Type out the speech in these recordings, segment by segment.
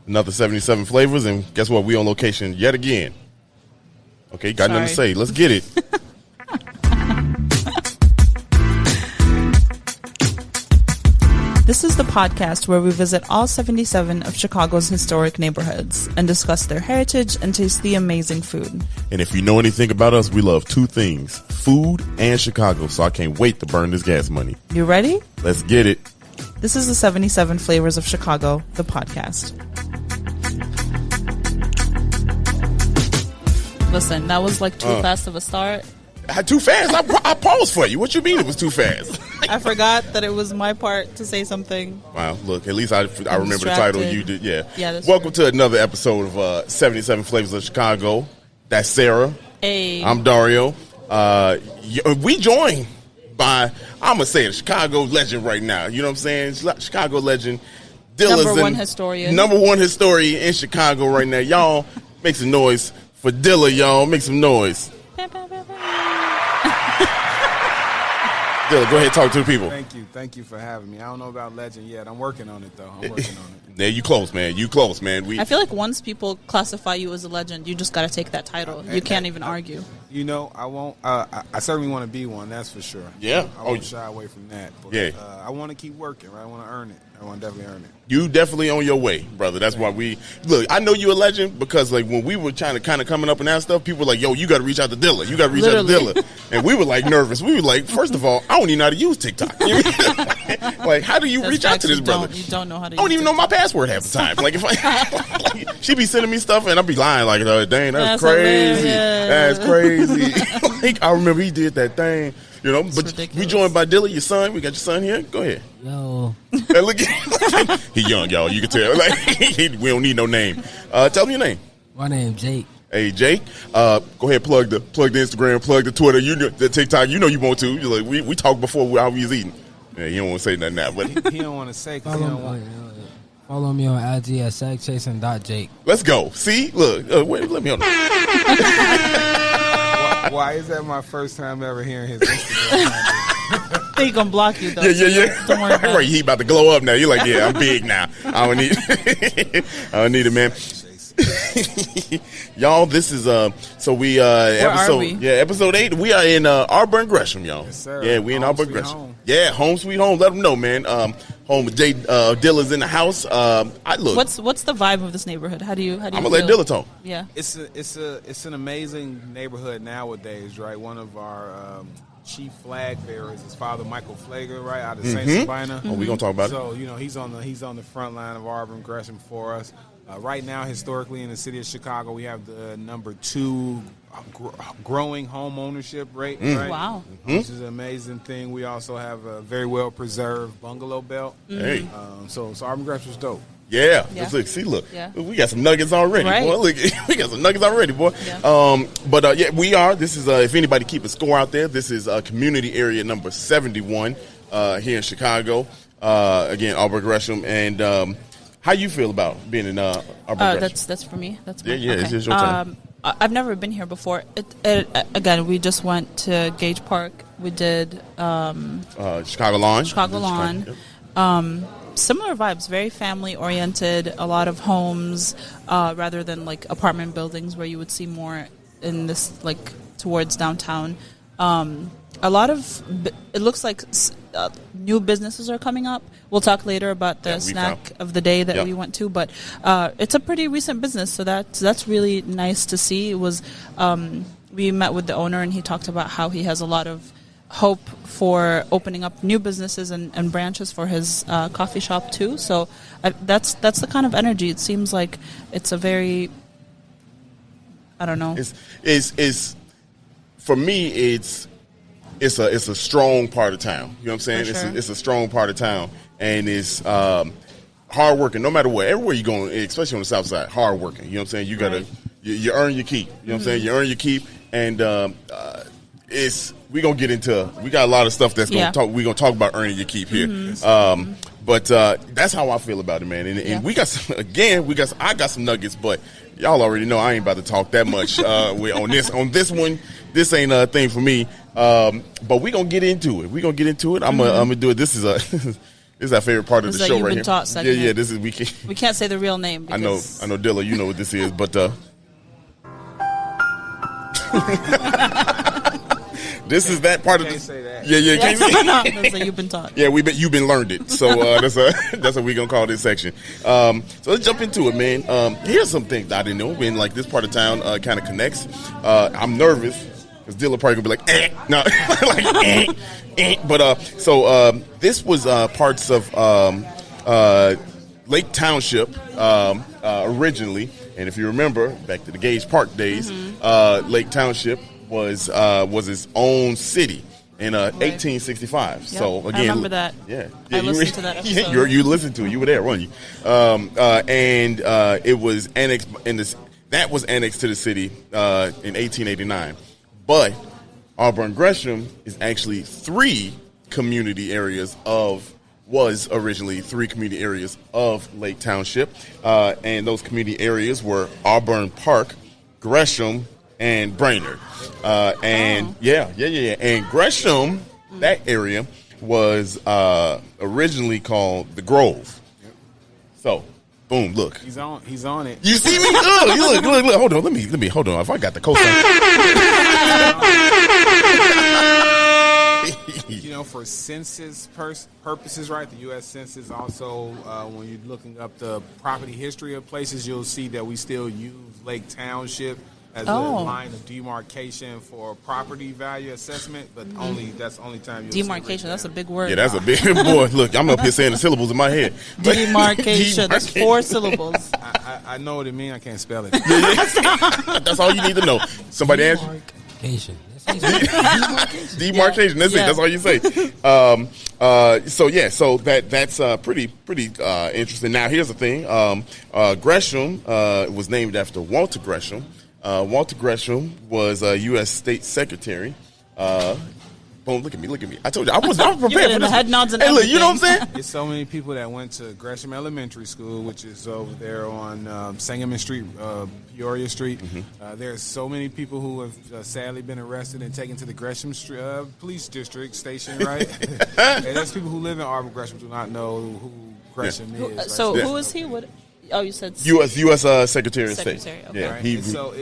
Another 77 flavors, and guess what? We on location yet again. Okay, got nothing to say. Let's get it. This is the podcast where we visit all 77 of Chicago's historic neighborhoods and discuss their heritage and taste the amazing food. And if you know anything about us, we love two things, food and Chicago, so I can't wait to burn this gas money. You ready? Let's get it. This is the 77 Flavors of Chicago, the podcast. Listen, that was like too fast of a start. Too fast? I paused for you. What you mean it was too fast? I forgot that it was my part to say something. Wow, look, at least I remember distracted. the title. You did, yeah. That's Welcome true. to another episode of 77 Flavors of Chicago. That's Sarah. Hey. I'm Dario. We joined by, I'm going to say it, Chicago legend right now. You know what I'm saying? Chicago legend. Dilla's Number one historian. Number one historian in Chicago right now. Y'all make some noise for Dilla, y'all. Make some noise. Dilla, go ahead and talk to the people. Thank you for having me. I don't know about legend yet. I'm working on it, though. Yeah, you close, man. I feel like once people classify you as a legend, you just got to take that title. You can't even argue. You know, I won't. I certainly want to be one. That's for sure. Yeah. I won't shy away from that. But, yeah. I want to keep working. Right. I want to earn it. I want to definitely earn it. You definitely on your way, brother. That's why look. I know you a legend because like when we were trying to kind of coming up and that stuff, people were like, "Yo, you got to reach out to Dilla. You got to reach out to Dilla." And we were like nervous. We were like, first of all, I don't even know how to use TikTok. Like, how do you reach out to this brother? You don't know how to. I don't even know my password half the time. Like if like, she be sending me stuff and I'd be lying like, "Dang, that's crazy. Hilarious. That's crazy." Like I remember he did that thing. You know, but ridiculous. We joined by Dilla, your son. We got your son here. Go ahead. Yo. Hey, look, he young, y'all. You can tell. Like, we don't need no name. Tell me your name. My name Jake. Hey, Jake. Go ahead, plug the Instagram, plug the Twitter, you know, the TikTok. You know you want to. You're like, we talked before while we was eating. Yeah, you don't want to say nothing now, but he don't want to say. Cause he don't want. Follow me on IG at sagchasing.jake. Let's go. See, look, wait, let me on. Why is that my first time ever hearing his Instagram? He gonna block you though. Yeah. Don't worry about right, he about to glow up now. You're like, yeah, I'm big now. I don't need it, man. Y'all, this is episode 8. We are in Auburn, Gresham, y'all. Yes, sir. Yeah, we in Home Auburn, sweet Gresham. home. Yeah, home sweet home. Let them know, man. Home with Dilla's in the house. Look. What's the vibe of this neighborhood? How do you? I'm gonna let Dilla talk. Yeah, it's an amazing neighborhood nowadays, right? One of our chief flag bearers is Father Michael Flager, right, out of St. Sabina. Oh, we gonna talk about it. So, you know, he's on the front line of Auburn, Gresham for us. Right now, historically, in the city of Chicago, we have the number 2 growing home ownership rate, right? Wow. Which is an amazing thing. We also have a very well-preserved bungalow belt. Hey. So Auburn Gresham's dope. Yeah. Yeah. Look. Yeah. We got some nuggets already, right. boy. Look, we got some nuggets already, boy. Yeah. We are. This is, if anybody keep a score out there, this is community area number 71 here in Chicago. Again, Auburn Gresham. And how you feel about being in Auburn Gresham? That's for me. That's yeah. Okay. It's your turn. I've never been here before. Again, we just went to Gage Park. We did Chicago Lawn. Yep. Similar vibes, very family oriented. A lot of homes, rather than like apartment buildings where you would see more in this like towards downtown. A lot of it looks like new businesses are coming up. We'll talk later about the snack of the day that we went to, but it's a pretty recent business, so that's really nice to see. It was we met with the owner and he talked about how he has a lot of hope for opening up new businesses and branches for his coffee shop too. So that's the kind of energy. It seems like it's a very, I don't know. It's for me. It's a strong part of town. You know what I'm saying? Sure. It's a strong part of town, and it's hard working. No matter where, everywhere you're going, especially on the south side, hard working. You know what I'm saying? You gotta you earn your keep. You know what I'm saying? You earn your keep, and we gonna get into. We got a lot of stuff that's gonna talk. We're gonna talk about earning your keep here. But that's how I feel about it, man. And we got some, I got some nuggets, but y'all already know I ain't about to talk that much on this one. This ain't a thing for me. But we gonna get into it. I'm gonna do it. This is This is our favorite part of This the is show You've right Been here. Taught segment. Yeah, this is We can't say the real name. I know, Dilla, you know what this is, but this is that part of Can't say that. Yeah, can't say That's what You've Been Taught. Yeah, you've been learned it. So that's what we're gonna call this section. So let's jump into it, man. Here's some things I didn't know. When like this part of town kind of connects. I'm nervous because Dilla probably gonna be like, no, But this was parts of Lake Township originally, and if you remember back to the Gage Park days, Lake Township was its own city in 1865. Yep. So again, I remember that. Yeah, I listened to that episode. You listened to it. You were there, weren't you? And it was annexed that was annexed to the city in 1889. But Auburn Gresham is actually was originally three community areas of Lake Township, and those community areas were Auburn Park, Gresham, and Brainerd. And Gresham, that area was originally called the Grove. So, boom, look. He's on it. You see me? Look. Hold on. Let me hold on. If I got the cosign. For census purposes, right? The U.S. Census also, when you're looking up the property history of places, you'll see that we still use Lake Township as a line of demarcation for property value assessment, but that's the only time you'll demarcation. That's a big word. Yeah, that's a big boy. Look, I'm up here saying the syllables in my head. Demarcation. That's 4 syllables. I know what it means. I can't spell it. That's all you need to know. Somebody ask you. Demarcation. That's it. That's all you say. So that's pretty interesting. Now here's the thing. Gresham was named after Walter Gresham. Walter Gresham was a U.S. State Secretary. Boom! Look at me! I told you I was prepared for this. Head nods and Hey, everything. look, you know what I'm saying? There's so many people that went to Gresham Elementary School, which is over there on Sangamon Street, Peoria Street. Mm-hmm. There's so many people who have sadly been arrested and taken to the Gresham Street, Police District station, right? And there's people who live in Auburn Gresham do not know who Gresham is. Right? So who is he? What? Oh, you said U.S. Secretary of State. Okay. Yeah, right? And so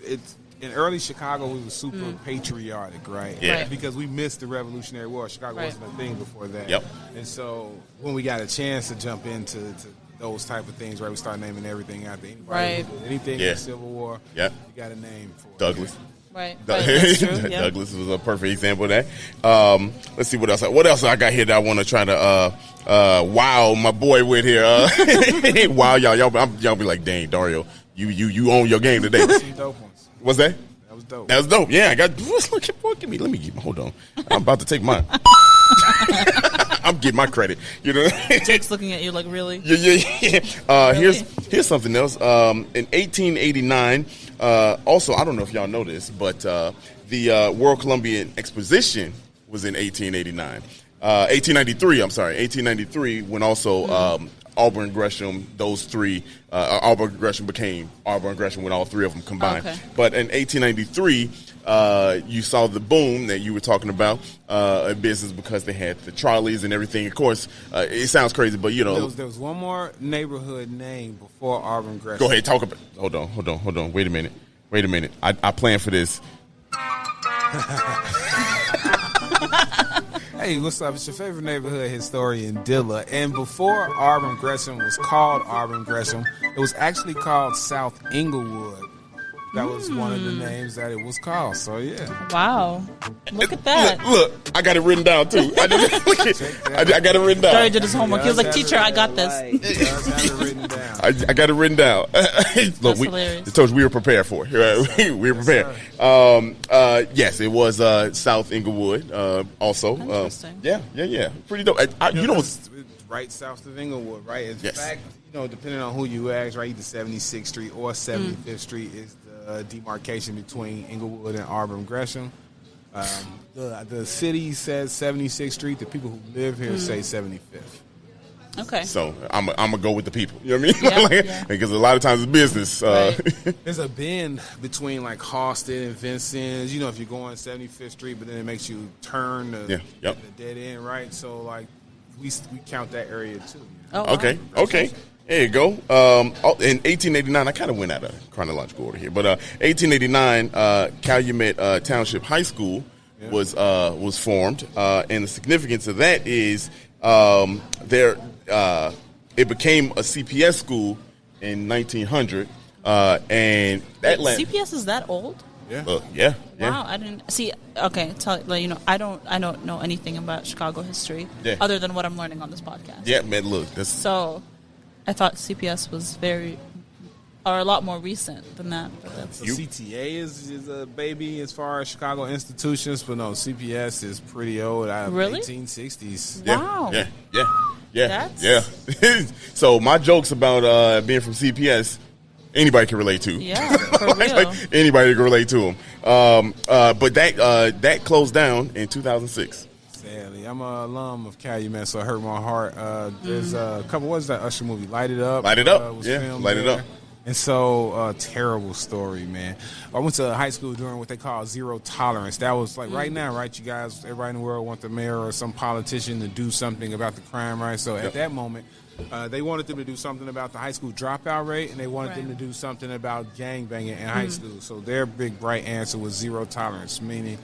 it's in early Chicago, we were super patriotic, right? Yeah. Because we missed the Revolutionary War. Chicago wasn't a thing before that. Yep. And so when we got a chance to jump into those type of things, right, we started naming everything after anybody. Right. Anything in the Civil War, you got a name for it. Douglas. Right. That's true. Yeah. Douglas was a perfect example of that. Let's see what else. What else I got here that I want to try to wow my boy with here. Wow, y'all be like, dang, Dario, you own your game today. Some dope ones. What's that? That was dope. That was dope. Yeah, I got. Look at me. Let me get. Hold on. I'm about to take mine. I'm getting my credit. You know. Jake's looking at you like, really? Yeah. Here's something else. In 1889. Also, I don't know if y'all know this, but the World Columbian Exposition was in 1889. 1893. I'm sorry, 1893. When also Auburn Gresham, those three, Auburn Gresham became Auburn Gresham when all three of them combined. Okay. But in 1893, you saw the boom that you were talking about in business because they had the trolleys and everything. Of course, it sounds crazy, but you know. There was one more neighborhood name before Auburn Gresham. Go ahead, talk about. Hold on. Wait a minute. I planned for this. Hey, what's up? It's your favorite neighborhood historian, Dilla. And before Auburn Gresham was called Auburn Gresham, it was actually called South Englewood. That was one of the names that it was called. So, yeah. Wow. Look at that. Look, I got it written down, too. I got it written down. Barry did his homework. He was like, teacher, I got this. I got it written down. Look, hilarious. told you we were prepared for it. Right? We were prepared. Yes, it was South Englewood also. Interesting. Yeah. Pretty dope. It's right south of Englewood, right? In Yes. fact, depending on who you ask, right, either 76th Street or 75th Street is the demarcation between Englewood and Auburn Gresham. The city says 76th Street. The people who live here say 75th. Okay. So I'm gonna go with the people. You know what I mean? Yeah. Because a lot of times it's business. Right. There's a bend between like Halsted and Vincent's. If you're going 75th Street, but then it makes you turn the dead end, right? So like we count that area too. Oh, Okay. wow. Okay. There you go. In 1889, I kind of went out of chronological order here, but 1889, Calumet Township High School was formed, and the significance of that is it became a CPS school in 1900, and that CPS is that old? Yeah. Wow, I didn't see. Okay, I don't know anything about Chicago history other than what I'm learning on this podcast. Yeah, man. Look, so I thought CPS was a lot more recent than that. But that's CTA is a baby as far as Chicago institutions, but no, CPS is pretty old. Out of Really? 1860s. Wow. Yeah. So my jokes about being from CPS, anybody can relate to. Yeah, for real. Like, anybody can relate to them. But that closed down in 2006. Sadly, I'm an alum of Calumet, so it hurt my heart. There's a couple. What's that Usher movie? Light It Up. Light It Up. Was Yeah, filmed Light It there. Up. And so, terrible story, man. I went to high school during what they call zero tolerance. That was like right now, right? You guys, everybody in the world want the mayor or some politician to do something about the crime, right? So at that moment, they wanted them to do something about the high school dropout rate, and they wanted them to do something about gangbanging in high school. So their big, bright answer was zero tolerance, meaning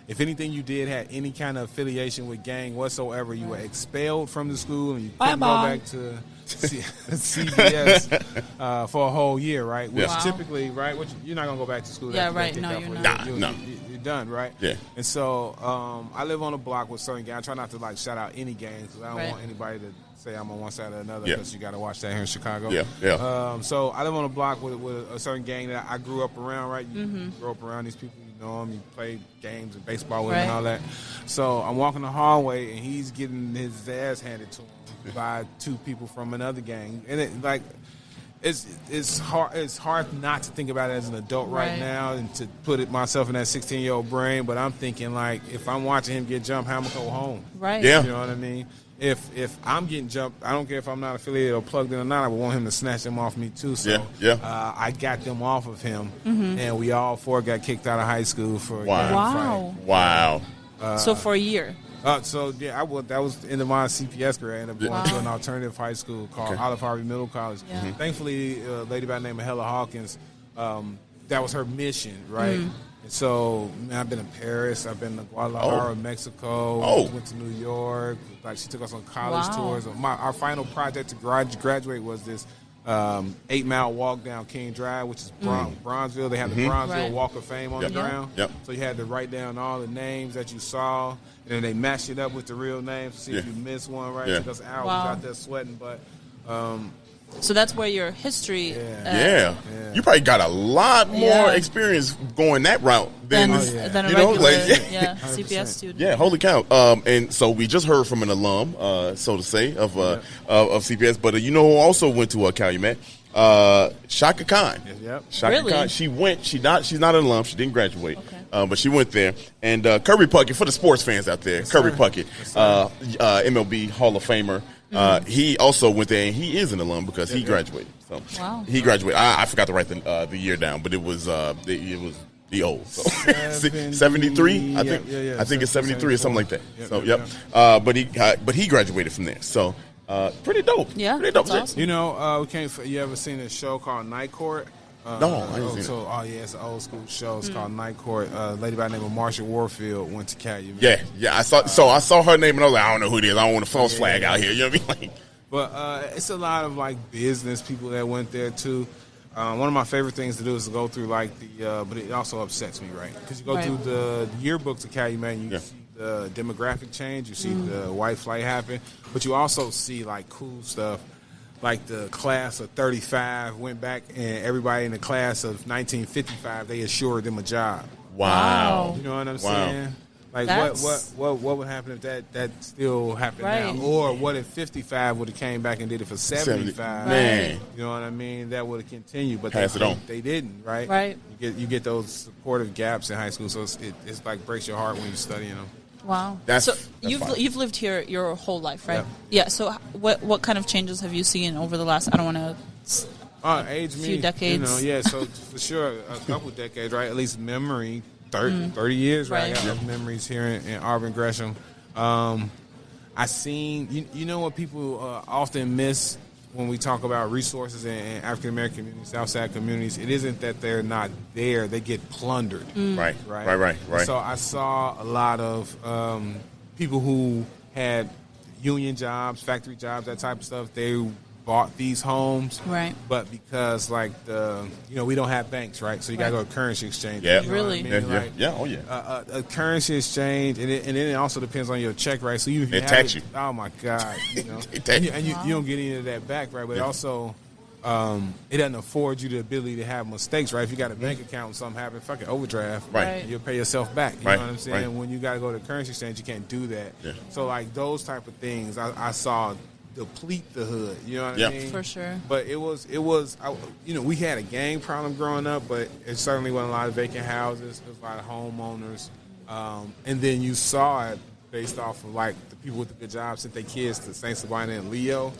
if anything you did had any kind of affiliation with gang whatsoever, you were expelled from the school and you couldn't go back to CBS for a whole year, right? Which typically, right, you're not going to go back to school. Yeah, right. No, you're not. You're done, right? Yeah. And so I live on a block with certain gangs. I try not to shout out any gangs because I don't want anybody to say I'm on one side or another because you got to watch that here in Chicago. Yeah. So I live on a block with a certain gang that I grew up around, right? You grow up around these people, you know them, you play games and baseball with them and all that. So I'm walking the hallway and he's getting his ass handed to him by two people from another gang. And it's hard not to think about it as an adult right now and to put myself in that 16-year-old brain, but I'm thinking if I'm watching him get jumped, how am I going to go home? Right. Yeah. You know what I mean? If I'm getting jumped, I don't care if I'm not affiliated or plugged in or not, I would want him to snatch them off me too. So I got them off of him, and we all four got kicked out of high school for a gang fight. Wow. So for a year. That was the end of my CPS career. I ended up going to an alternative high school called Olive Harvey Middle College. Yeah. Thankfully, a lady by the name of Hella Hawkins, that was her mission, right? And so, I've been in Paris, I've been to Guadalajara, Mexico, went to New York. She took us on college tours. Our final project to graduate was this 8-mile walk down King Drive, which is Bronzeville. They have the Bronzeville Walk of Fame on the ground. Yep. So you had to write down all the names that you saw, and then they matched it up with the real names to see if you missed one, right? It took us hours out there sweating, but... so that's where your history... You probably got a lot more experience going that route than a regular CPS student. Yeah, holy cow. And so we just heard from an alum, so to say, of CPS, but who also went to Calumet? Shaka Khan. Shaka Khan. She's not an alum. She didn't graduate. But she went there. And Kirby Puckett, for the sports fans out there, Kirby Puckett, MLB Hall of Famer. He also went there, and he is an alum because he graduated. So he graduated. I forgot to write the year down, but it was the old. So 73, I think. I think it's 73 or something like that. But he graduated from there. So pretty dope. Yeah, pretty dope. awesome. You ever seen a show called Night Court? No, I didn't see it. It's an old school show. It's called Night Court. A lady by the name of Marsha Warfield went to Calumet. Yeah. I saw her name and I was like, I don't know who it is. I don't want a false flag out here. You know what I mean? But it's a lot of business people that went there too. One of my favorite things to do is to go through but it also upsets me, right? Because you go through the yearbooks of Calumet and you see the demographic change, you see the white flight happen, but you also see cool stuff. Like the class of 35 went back, and everybody in the class of 1955, they assured them a job. Wow. You know what I'm saying? What would happen if that still happened now? Or what if 55 would have came back and did it for 75? Man. You know what I mean? That would have continued, but they didn't, right? Right. You get those supportive gaps in high school, so it's breaks your heart when you're studying them. Wow. You've lived here your whole life, right? Yeah. So what kind of changes have you seen over the last, I don't want to, few decades? So for sure, a couple decades, right? At least memory, 30 years, right? I got memories here in Auburn, Gresham. I seen you know what people often miss when we talk about resources in African American communities, Southside communities. It isn't that they're not there; they get plundered. Right. So I saw a lot of people who had union jobs, factory jobs, that type of stuff. They bought these homes, Right. But because we don't have banks, right? So you got to go to currency exchange. Yeah. You know Really? what I mean? Like, Yeah. Oh yeah. a currency exchange, and then it also depends on your check, right? So even if you They have tax it, you. oh my God, They tax you. and you don't get any of that back, right? But also, it doesn't afford you the ability to have mistakes, right? If you got a bank account and something happens, fuck it, overdraft, Right. You'll pay yourself back. You Right. know what I'm saying? Right. When you got to go to currency exchange, you can't do that. Yeah. So like those type of things, I saw deplete the hood. You know what Yeah. I mean? For sure. But it was, we had a gang problem growing up, but it certainly wasn't a lot of vacant houses. It was a lot of homeowners. And then you saw it based off of like the people with the good jobs sent their kids to St. Sabina and Leo,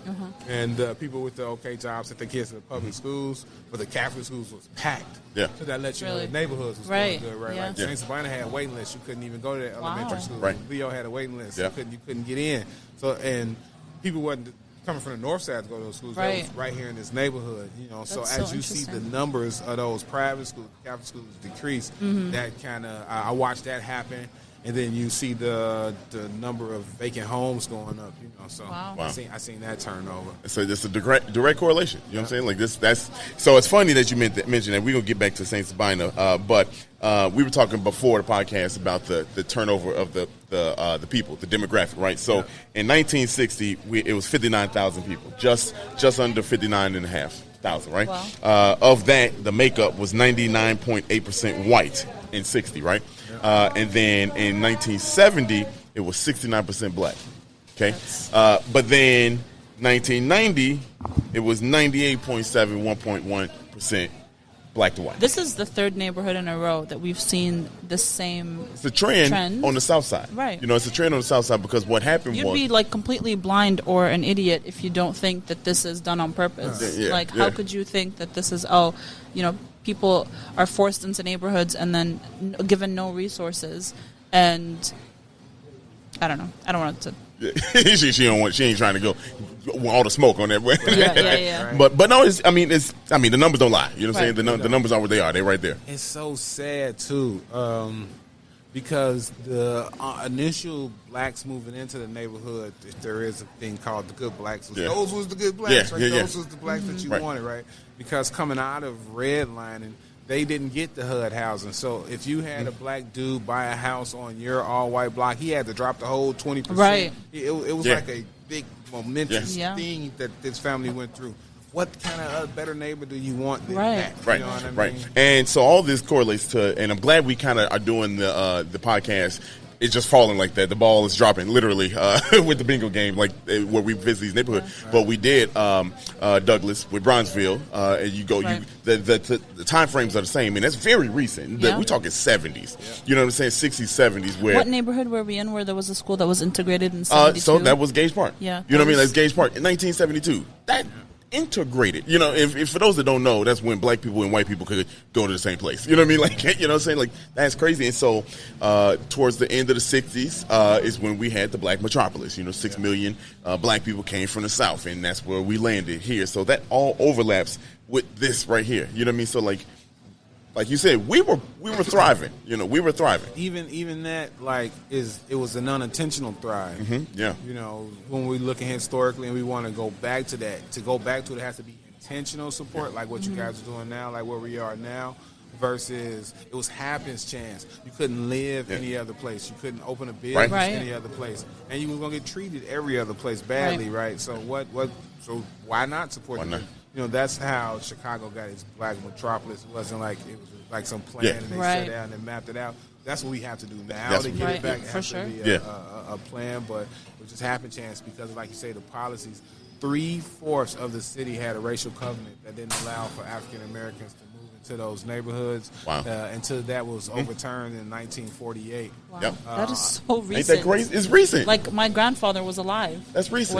and people with the okay jobs sent their kids to the public schools, but the Catholic schools was packed. Yeah. So that lets you know Really? the neighborhoods was Right. doing good, right? Yeah. Like Yeah. St. Sabina had a waiting list. You couldn't even go to that elementary Wow. school. Right. Leo had a waiting list. Yeah. You couldn't get in. So and people wasn't coming from the north side to go to those schools. That Right. was right here in this neighborhood, So That's as so you see the interesting. numbers of those private schools, Catholic schools decrease, that kind of I watched that happen. And then you see the number of vacant homes going up, So Wow. Wow. I seen that turnover. So it's a direct correlation. You know what I'm saying? Like this. That's so. It's funny that you mentioned that. We're gonna get back to Saint Sabina, but we were talking before the podcast about the turnover of the people, the demographic, right? So in 1960, it was 59,000 people, just under 59,500, right? Wow. Of that, the makeup was 99.8% white in 60, right? And then in 1970, it was 69% black. Okay, but then 1990, it was 98.7, 1.1% black to white. This is the third neighborhood in a row that we've seen the same. It's a trend on the south side. Right. It's a trend on the south side because what happened You'd was be like completely blind or an idiot if you don't think that this is done on purpose. Yeah, Like, yeah. how could you think that this is, people are forced into neighborhoods and then given no resources, and I don't know. I don't want to. she ain't trying to go all the smoke on that. Yeah. But no, the numbers don't lie. You know what I'm Right. saying? The numbers are what they are. They're right there. It's so sad too, because the initial blacks moving into the neighborhood, there is a thing called the good blacks. Yeah. Those was the good blacks, Yeah, right? yeah, Those was the blacks that you Right. wanted, right? Because coming out of redlining, they didn't get the HUD housing. So if you had a black dude buy a house on your all-white block, he had to drop the whole 20%. Right. It was Yeah. like a big momentous Yeah. thing that this family went through. What kind of better neighbor do you want than Right. that? Right, You know what I mean? right. And so all this correlates to, and I'm glad we kind of are doing the podcast. It's just falling like that. The ball is dropping literally with the bingo game, like where we visit these neighborhoods. Right. But we did Douglas with Bronzeville, and you go. Right. The time frames are the same, and that's very recent. Yeah. We're talking 70s. You know what I'm saying? 60s, 70s. Where What neighborhood were we in where there was a school that was integrated in 72? so that was Gage Park. Yeah, You know what I mean? that That's Gage Park in 1972. That integrated. If for those that don't know, that's when black people and white people could go to the same place. You know what I mean? Like, you know what I'm saying? Like, that's crazy. And so towards the end of the 60s is when we had the black metropolis. 6 million black people came from the South, and that's where we landed here. So that all overlaps with this right here. You know what I mean? So like you said, we were thriving. We were thriving. Even that it was an unintentional thrive. Yeah. When we looking historically and we want to go back to that, to go back to it has to be intentional support, like what you guys are doing now, like where we are now, versus it was happenstance. You couldn't live any other place. You couldn't open a business Right. any other place, and you were gonna get treated every other place badly, right? So So why not support? Why not? That's how Chicago got its black metropolis. It wasn't like it was like some plan Yeah. and they Right. sat down and mapped it out. That's what we have to do now That's to what get we it back. do. It For has sure. to be Yeah. a plan, but it just happened chance because, like you say, the policies. 3/4 of the city had a racial covenant that didn't allow for African Americans to move into those neighborhoods. Wow. Until that was overturned in 1948. Wow. Yep. That is so recent. Ain't that crazy? It's recent. Like my grandfather was alive. That's recent.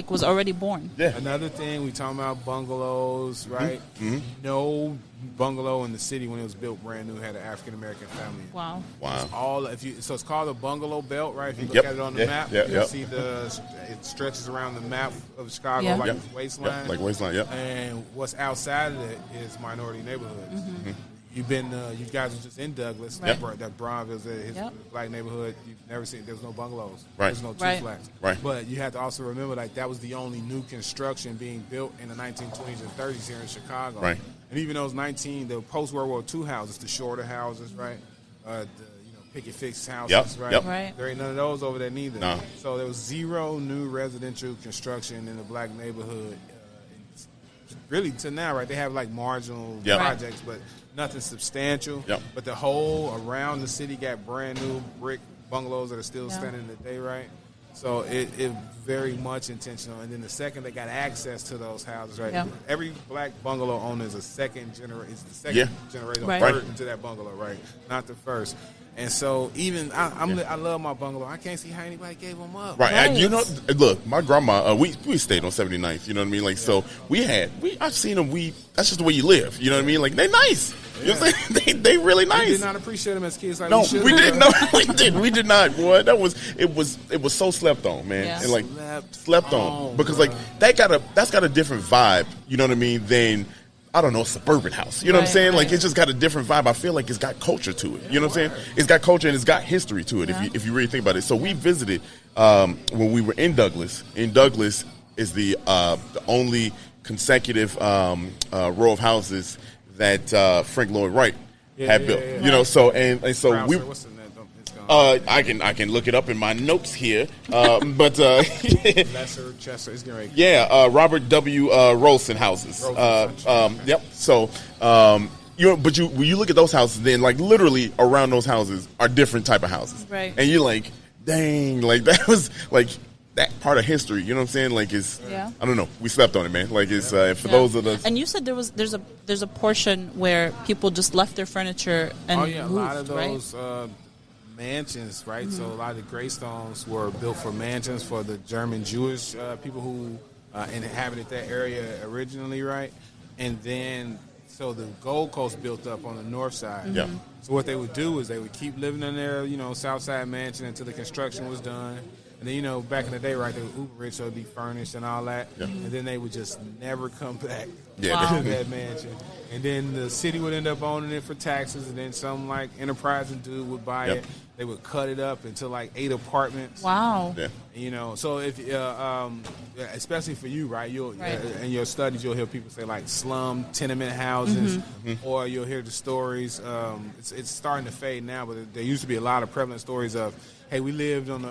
Was already born. Yeah. Another thing, we talking about bungalows, right? Mm-hmm. No bungalow in the city when it was built brand new had an African American family. Wow. Wow. So it's called a bungalow belt, right? If you look Yep. at it on the map, Yeah. you'll see it stretches around the map of Chicago Yeah. like Yep. this waistline. Yep. Like waistline. Yep. And what's outside of it is minority neighborhoods. Mm-hmm. You've been, you guys were just in Douglas, Right. that Bronville's his Yep. black neighborhood. You've never seen, there's no bungalows. Right. There's no two Right. flats. Right. But you have to also remember, like, that was the only new construction being built in the 1920s and 30s here in Chicago. Right. And even those the post-World War II houses, the shorter houses, right? The picket fixed houses, Yep. right? Yep. Right. There ain't none of those over there neither. No. So there was zero new residential construction in the black neighborhood. Really, to now, right? They have like marginal Yep. projects, but nothing substantial. Yep. But the whole around the city got brand new brick bungalows that are still Yeah. standing today, right? So it very much intentional. And then the second they got access to those houses, right? Yeah. Every black bungalow owner is the second generation Yeah. generation Right. birth into that bungalow, right? Not the first. And so even I love my bungalow. I can't see how anybody gave them up. Right. Right. And look, my grandma, we stayed on 79th, you know what I mean? Like, so I've seen them, that's just the way you live, you know what I mean? Like, they nice. You know what I'm saying? They really nice. We did not appreciate them as kids like No, we should. we didn't. No, we did not. Boy, it was so slept on, man. Yeah. And like Slept on on, because bro. like that's got a different vibe. You know what I mean? Than I don't know, a suburban house. You know what I'm Right, saying? Like right. it's just got a different vibe. I feel like it's got culture to it. You know what I'm saying? It's got culture and it's got history to it. Yeah. If you really think about it. So we visited when we were in Douglas. In Douglas is the only consecutive row of houses that Frank Lloyd Wright had built. yeah. You know, so and so Brown, we. sir, what's the name? It's gone. I can look it up in my notes here, but Lesser Chester. It's getting ready. yeah, Robert W. Rolson houses. Yep. So, but when you look at those houses, then like literally around those houses are different type of houses, Right. And you're like, dang, like that was like that part of history. You know what I'm saying? Like it's, Yeah. I don't know, we slept on it, man. Like it's for those of us. And you said there's a portion where people just left their furniture and Oh yeah, moved, a lot of right? those mansions, right? Mm-hmm. So a lot of the gravstones were built for mansions for the German Jewish people who inhabited that area originally, right? And then so the Gold Coast built up on the north side. Yeah. So what they would do is they would keep living in their, South Side mansion until the construction was done. And then, back in the day, right, they were uber rich, so it'd be furnished and all that. Yeah. And then they would just never come back Yeah. to that mansion. And then the city would end up owning it for taxes, and then some, like, enterprising dude would buy Yep. it. They would cut it up into, like, 8 apartments. Wow. Yeah. So if, especially for you, right, Right. in your studies, you'll hear people say, like, slum tenement houses, or you'll hear the stories. It's starting to fade now, but there used to be a lot of prevalent stories of, hey, we lived on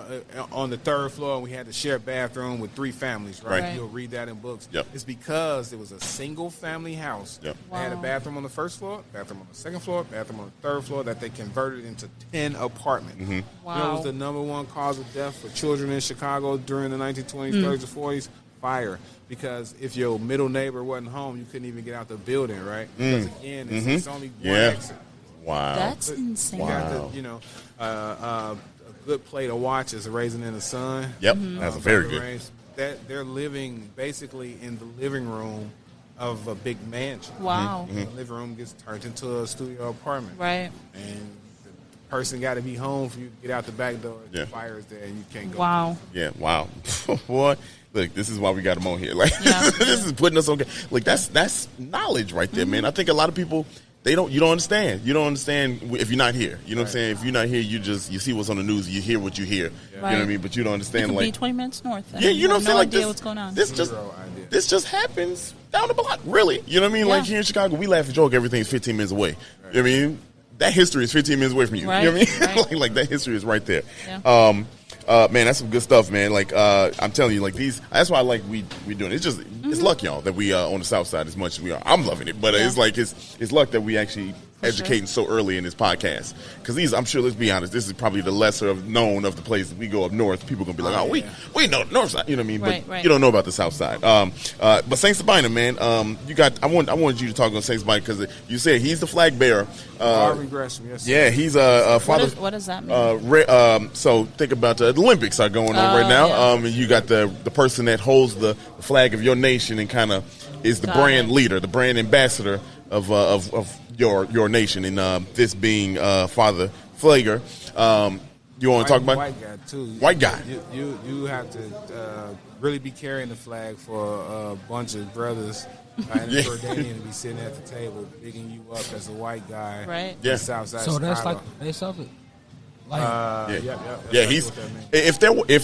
the third floor and we had to share a bathroom with 3 families, right? Right. You'll read that in books. Yep. It's because it was a single family house. Yep. They had a Wow. bathroom on the first floor, bathroom on the second floor, bathroom on the third floor that they converted into 10 apartments. Mm-hmm. You know Wow. what was the number one cause of death for children in Chicago during the 1920s, Mm. 30s, and 40s? Fire. Because if your middle neighbor wasn't home, you couldn't even get out the building, right? Because again, it's only one Yeah. exit. Wow. That's insane. You got Wow. a good plate of watches, Raising in the Sun. Yep. That's very good. That they're living basically in the living room of a big mansion. Wow. The living room gets turned into a studio apartment. Right. And the person got to be home for you to get out the back door. Yeah. The fire is there and you can't go. Wow. Yeah, wow. Boy, look, this is why we got him on here. Like, Yeah. this is putting us on. Like, that's knowledge right there, man. I think a lot of people, you don't understand. You don't understand if you're not here. You know what I'm saying? If you're not here, you see what's on the news, you hear what you hear. You know what I Right. mean? But you don't It understand, could be like, 20 minutes north. yeah, you know what I'm saying? No Like, idea this, what's going on. Zero idea. this just happens down the block, really. You know what I mean? Like, Yeah. here in Chicago, we laugh and joke, everything's 15 minutes away. You know what I mean? That history is 15 minutes away from you. Right, You know what I mean? right. like, that history is right there. Yeah. Man, that's some good stuff, man. Like, I'm telling you, like that's why I like we doing it. It's just it's luck, y'all, that we on the South Side as much as we are. I'm loving it, but it's like it's luck that we actually educating so early in this podcast, because I'm sure, let's be honest, this is probably the lesser of known of the places. We go up north, people gonna be like, we know the north side, you know what I mean? Right, but right. you don't know about the south side. But Saint Sabina, man, I wanted you to talk on Saint Sabina because you said he's the flag bearer. Auburn Gresham, yes. Yeah, he's a father. What does that mean? So think about the Olympics are going on right now. Yeah. And you got the person that holds the flag of your nation and kind of is the brand leader, the brand ambassador of your nation, and this being Father Flager. You want to talk about white guy too? White guy. You have to really be carrying the flag for a bunch of brothers. Right, and Jordanian to be sitting at the table, bigging you up as a white guy, right? Yeah. Southside So that's Chicago. like the face of it. Like, Yeah, he's if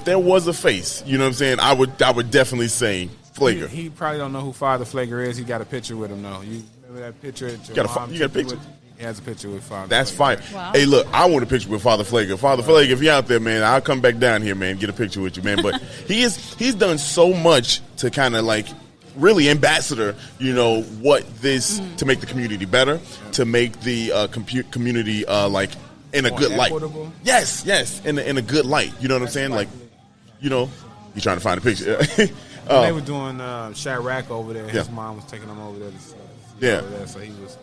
there was a face, you know what I'm saying, I would definitely say Flager. He probably don't know who Father Flager is. He got a picture with him though. You remember that picture? You got a picture? He has a picture with Father. That's Flager. fine. Wow. Hey, look, I want a picture with Father Flager. Father Flager, if you're out there, man, I'll come back down here, man, get a picture with you, man. But he's done so much to kind of like really ambassador, you know, what this to make the community better, to make the community like in a good light. Equitable. Yes, in a good light. You know what I'm saying? Like, you know, you're trying to find a picture. When they were doing Chirac over there, his Yeah. mom was taking him over there to see Yeah. over there, so he was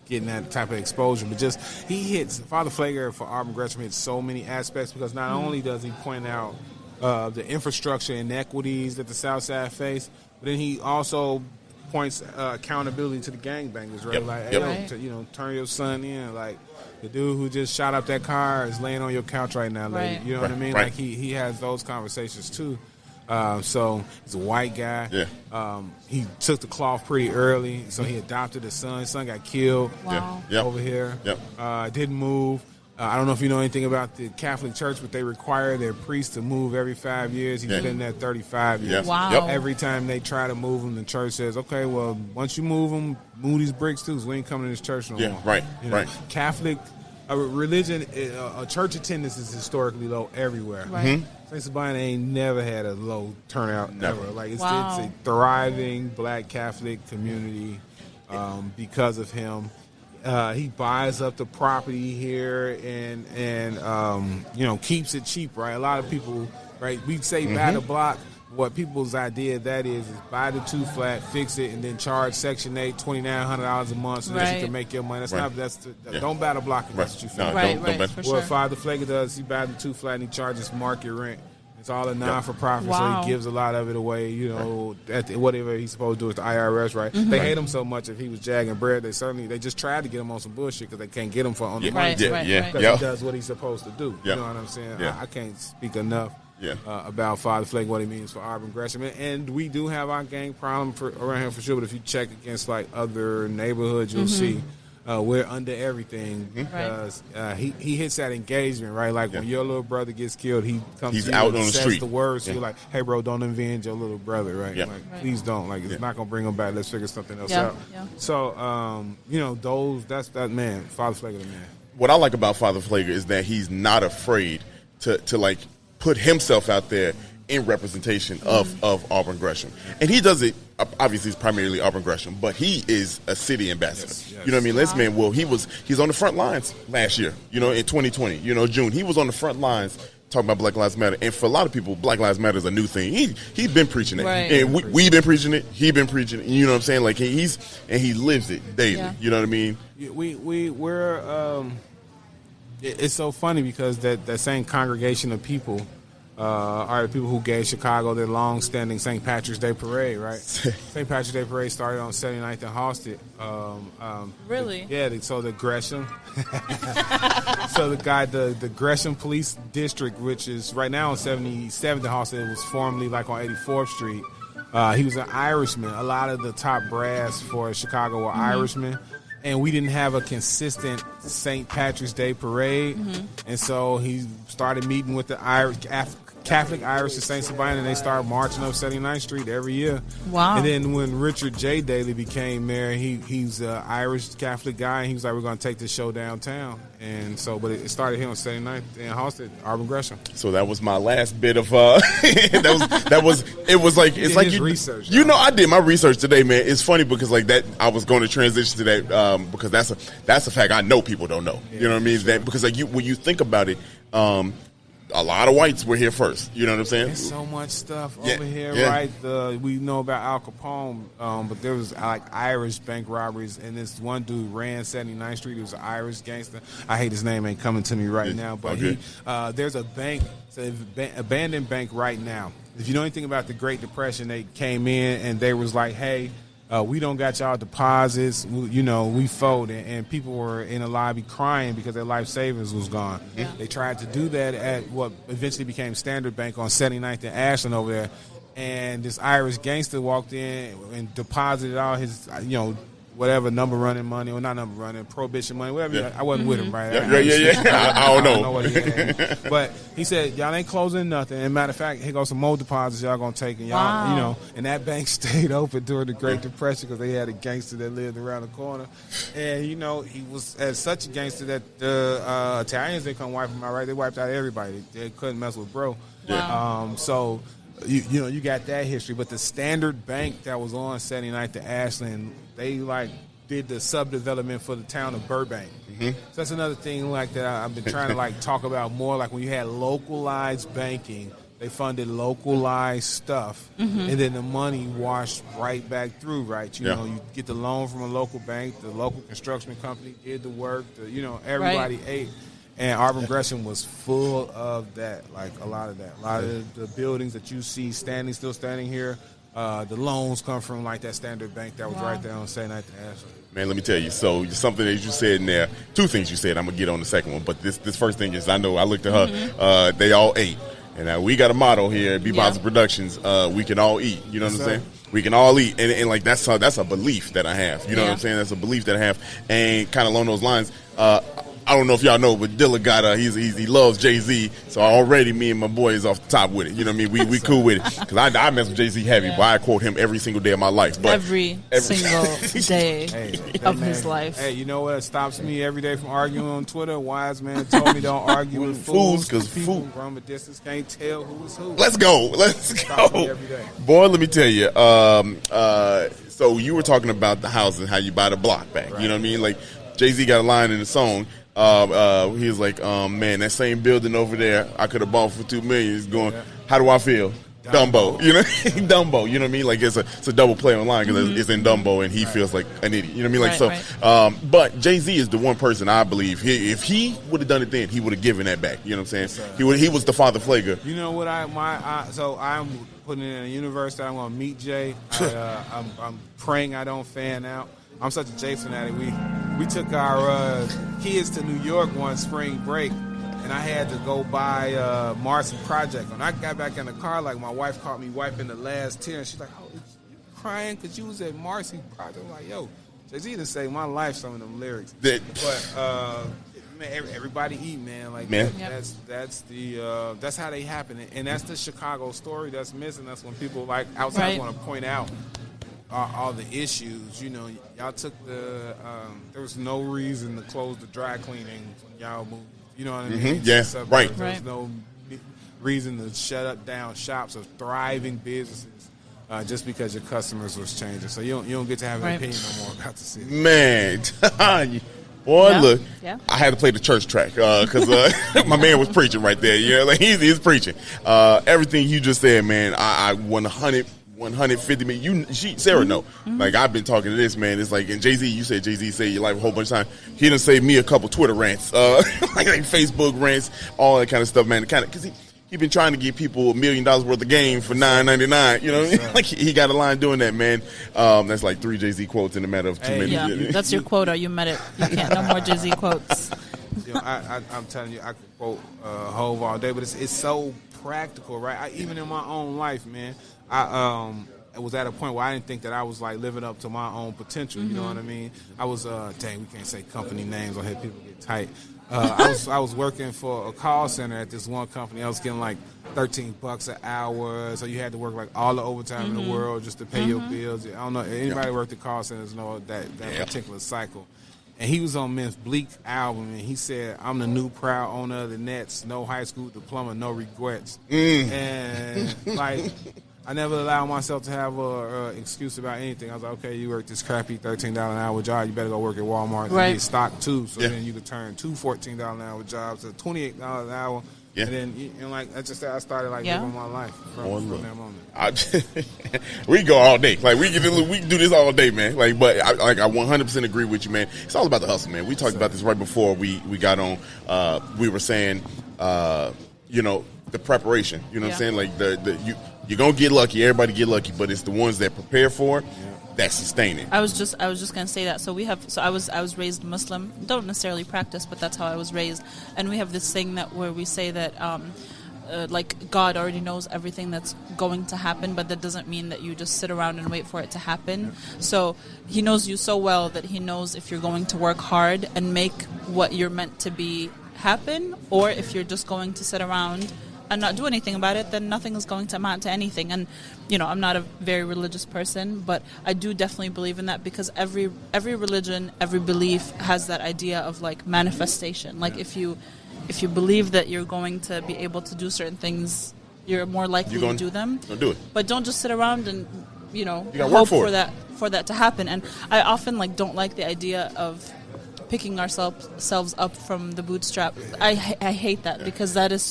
getting that type of exposure. But just he hits Father Flager for Auburn Gresham hits so many aspects because not only does he point out the infrastructure inequities that the South Side face, but then he also points accountability to the gangbangers, right? Yep. Like, Yep. hey, turn your son in. Like, the dude who just shot up that car is laying on your couch right now, lady. Right. You know what I mean? Right. Like, he has those conversations, too. So he's a white guy. Yeah. He took the cloth pretty early, so he adopted his son. His son got killed Wow. Yep. over here. Yep. Didn't move. I don't know if you know anything about the Catholic Church, but they require their priest to move every 5 years. He's been there 35 years. Yeah. Wow. Yep. Every time they try to move him, the church says, okay, well, once you move him, move these bricks too, so we ain't coming to this church no Yeah, more. right, You know, right. Catholic religion, church attendance is historically low everywhere. Right. St. Sabina ain't never had a low turnout Never. ever. Like, it's Wow. a thriving black Catholic community because of him. He buys up the property here and keeps it cheap, right? A lot of people, right? We say buy the block. What people's idea of that is buy the 2 flat, fix it, and then charge Section 8 $2,900 a month so that you Right. can make your money. That's Right. not. Don't buy the block if that's what you feel. No, Right, don't right, bet. for What sure. Father Flager does, he buys the 2 flat and he charges market rent. It's all a non-for-profit, Wow. so he gives a lot of it away. You know, whatever he's supposed to do with the IRS, right? They hate him so much. If he was jagging bread, they just tried to get him on some bullshit because they can't get him on the money. Right, Yeah, right, yeah, right. Because yeah. he does what he's supposed to do. Yeah. You know what I'm saying? Yeah. I can't speak enough Yeah. about Father Flager, what he means for Auburn Gresham. And we do have our gang problem around here for sure, but if you check against like other neighborhoods, you'll see we're under everything because he hits that engagement, right? Like when your little brother gets killed, he comes He's to you out and on the says street. the words. Yeah. You're like, hey, bro, don't avenge your little brother, right? Yeah. Like, please don't. Like, it's not going to bring him back. Let's figure something else Yeah, out. yeah. So, that's that man, Father Flager, the man. What I like about Father Flager is that he's not afraid to like put himself out there in representation of Auburn Gresham. And he does it, obviously it's primarily Auburn Gresham, but he is a city ambassador. Yes. You know what I mean? This man, he's on the front lines last year, in 2020, June. He was on the front lines talking about Black Lives Matter. And for a lot of people, Black Lives Matter is a new thing. He's been preaching it. Right. And we've been preaching it. He's been preaching it. You know what I'm saying? Like he lives it daily. Yeah. You know what I mean? We're it's so funny because that same congregation of people are the people who gave Chicago their long-standing St. Patrick's Day Parade, right? St. Patrick's Day Parade started on 79th and Halsted. Really? So the Gresham. So the Gresham Police District, which is right now on 77th and Halsted, it was formerly like on 84th Street. He was an Irishman. A lot of the top brass for Chicago were Irishmen. And we didn't have a consistent St. Patrick's Day parade. And so he started meeting with the Catholic Irish to St. Sabina, and they started marching up 79th Street every year. Wow. And then when Richard J. Daley became mayor, he's an Irish Catholic guy, and he was like, we're going to take this show downtown. And so, but it started here on 79th and hosted Auburn Gresham. So that was my last bit of it was like it's like you research. You know, I did my research today, man. It's funny because like that I was going to transition to that because that's a fact I know people don't know. Yeah, you know what I mean? That because like when you think about it, a lot of whites were here first. You know what I'm saying? There's so much stuff over here, right? We know about Al Capone, but there was like Irish bank robberies, and this one dude ran 79th Street. He was an Irish gangster. I hate his name, ain't coming to me right now, but there's a bank, abandoned bank right now. If you know anything about the Great Depression, they came in and they was like, hey, we don't got y'all deposits. We folded, and people were in the lobby crying because their life savings was gone. Yeah. They tried to do that at what eventually became Standard Bank on 79th and Ashland over there, and this Irish gangster walked in and deposited all his, whatever number running money, or not number running, prohibition money, whatever. Yeah. I wasn't with him, right? I don't know. I don't know what he had. But he said, y'all ain't closing nothing. And matter of fact, here goes some more deposits y'all going to take. And y'all, and that bank stayed open during the Great Depression because they had a gangster that lived around the corner. And, he was as such a gangster that the Italians didn't come wipe him out, right? They wiped out everybody. They couldn't mess with bro. Wow. So, you got that history. But the Standard Bank that was on 79th to Ashland, they did the subdevelopment for the town of Burbank. Mm-hmm. So that's another thing that I've been trying to talk about more. Like when you had localized banking, they funded localized stuff, and then the money washed right back through. Right, you get the loan from a local bank, the local construction company did the work. Everybody ate. And Auburn Gresham was full of that, like a lot of that. A lot of the buildings that you see still standing here, the loans come from that Standard Bank that was right there on 79th and Ashland. Man, let me tell you. So something that you said in there, two things you said. I'm gonna get on the second one, but this first thing is I know I looked at her. They all ate, and we got a motto here at Be Positive Productions. We can all eat. You know what I'm saying? We can all eat, and that's a belief that I have. You know what I'm saying? That's a belief that I have, and kind of along those lines. I don't know if y'all know, but Dilla got he loves Jay-Z, so already me and my boy is off the top with it. You know what I mean? We cool with it because I mess with Jay-Z heavy, but I quote him every single day of my life. But every single day of his life. Hey, you know what stops me every day from arguing on Twitter? Wise man told me don't argue with fools because people from a distance can't tell who is who. Let's go. Boy, let me tell you. So you were talking about the house and how you buy the block back. Right. You know what I mean? Like Jay-Z got a line in the song. He was like, man, that same building over there, I could have bought for $2 million. He's going, how do I feel? Dumbo. Dumbo. You know what I mean? Like it's a double play online because it's in Dumbo and he feels like an idiot. You know what I mean? Like but Jay-Z is the one person I believe if he would have done it then, he would have given that back. You know what I'm saying? He was the father flager. You know what? So I'm putting it in a universe that I'm going to meet Jay. I'm praying I don't fan out. I'm such a Jay fanatic. We took our kids to New York one spring break, and I had to go buy Marcy Project. When I got back in the car, my wife caught me wiping the last tear, and she's like, "Oh, you crying because you was at Marcy Project?" I'm like, "Yo, Jay-Z done saved my life." Some of them lyrics, but man, everybody eat, man. That's how they happen, and that's the Chicago story that's missing. That's when people outside want to point out. All the issues, y'all took there was no reason to close the dry cleaning when y'all moved. You know what I mean? Yes, right. There was no reason to shut down shops of thriving businesses just because your customers was changing. So you don't get to have an opinion no more about the city. Man, boy, look, I had to play the church track because my man was preaching right there. He's preaching. Everything you just said, man, I 150 million. Sarah know. I've been talking to this man. It's like, and Jay-Z, you said Jay-Z saved your life a whole bunch of times. He done saved me a couple Twitter rants, like Facebook rants, all that kind of stuff, man. Because he been trying to give people $1 million worth of game for $9.99. You know what I mean? He got a line doing that, man. That's like 3 Jay-Z quotes in a matter of 2 minutes. Yeah, that's your quota. You met it. You can't no more Jay-Z quotes. I'm telling you, I could quote Hove all day, but it's so practical, right? Even in my own life, man. I was at a point where I didn't think that I was living up to my own potential. You know what I mean? I was dang, we can't say company names or have people get tight. I was working for a call center at this one company. I was getting $13 an hour, so you had to work like all the overtime in the world just to pay your bills. I don't know anybody worked at call centers know that particular cycle. And he was on Memphis Bleak's album, and he said, "I'm the new proud owner of the Nets. No high school diploma, no regrets." And like, I never allowed myself to have a excuse about anything. I was like, okay, you work this crappy $13 an hour job, you better go work at Walmart and get stock too. So then you could turn two $14 an hour jobs to $28 an hour. Yeah. And then, like, I started living my life from that moment. We go all day. Like, we can do this all day, man. Like, but I 100% agree with you, man. It's all about the hustle, man. We talked about this right before we got on. We were saying, the preparation. You know what I'm saying? Like, you're gonna get lucky. Everybody get lucky, but it's the ones that prepare for it that sustain it. I was just gonna say that. So I was raised Muslim. Don't necessarily practice, but that's how I was raised. And we have this thing where we say that like God already knows everything that's going to happen, but that doesn't mean that you just sit around and wait for it to happen. So He knows you so well that He knows if you're going to work hard and make what you're meant to be happen, or if you're just going to sit around and not do anything about it, then nothing is going to amount to anything. And, I'm not a very religious person, but I do definitely believe in that, because every religion, every belief has that idea of, like, manifestation. Like, if you believe that you're going to be able to do certain things, you're more likely to do them. Do it. But don't just sit around and, you hope for that to happen. And I often, don't like the idea of picking ourselves up from the bootstrap. I hate that, because that is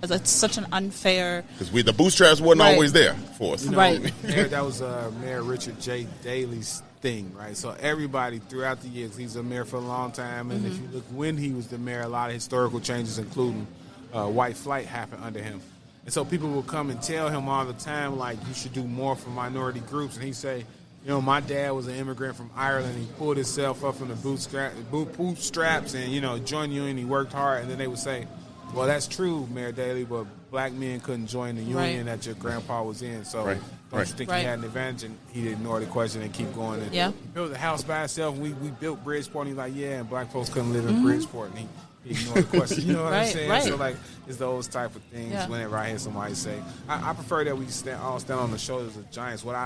that's such an unfair. Because the bootstraps wasn't always there for us. Right. That was Mayor Richard J. Daley's thing, right? So everybody throughout the years, he's a mayor for a long time, and if you look when he was the mayor, a lot of historical changes, including white flight, happened under him. And so people will come and tell him all the time, like, you should do more for minority groups, and he'd say, my dad was an immigrant from Ireland. He pulled himself up from the bootstraps and, joined the union. He worked hard. And then they would say, well, that's true, Mayor Daley, but black men couldn't join the union that your grandpa was in. So don't you think he had an advantage? And he'd ignore the question and keep going. And he built a house by himself. We built Bridgeport. And he's like, and black folks couldn't live in Bridgeport. And he ignored the question. You know what I'm saying? Right. So, it's those type of things whenever I hear somebody say. I prefer that we all stand on the shoulders of giants. What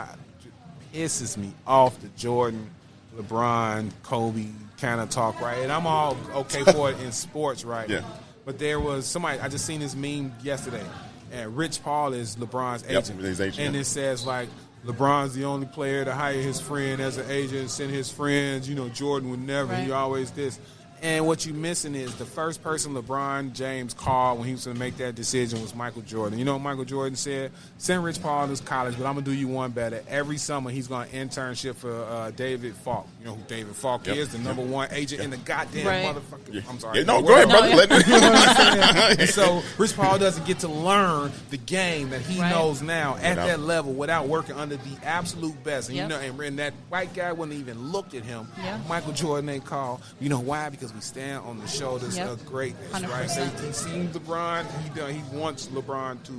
pisses me off the Jordan, LeBron, Kobe kind of talk, right? And I'm all okay for it in sports, right? Yeah. But there was somebody, I just seen this meme yesterday, and Rich Paul is LeBron's agent. His agent. And it says, LeBron's the only player to hire his friend as an agent and send his friends. Jordan would never. He always this. And what you're missing is the first person LeBron James called when he was going to make that decision was Michael Jordan. You know what Michael Jordan said? Send Rich Paul to this college, but I'm going to do you one better. Every summer he's going to internship for David Falk. You know who David Falk is? The number one agent in the goddamn motherfucker. Yeah. I'm sorry. No, go ahead, brother. You know what I'm saying? And so Rich Paul doesn't get to learn the game that he knows now at that level without working under the absolute best. And, and that white guy wouldn't even looked at him. Michael Jordan ain't called. You know why? Because we stand on the shoulders of greatness, 100%. Right? So he seen LeBron. He wants LeBron to.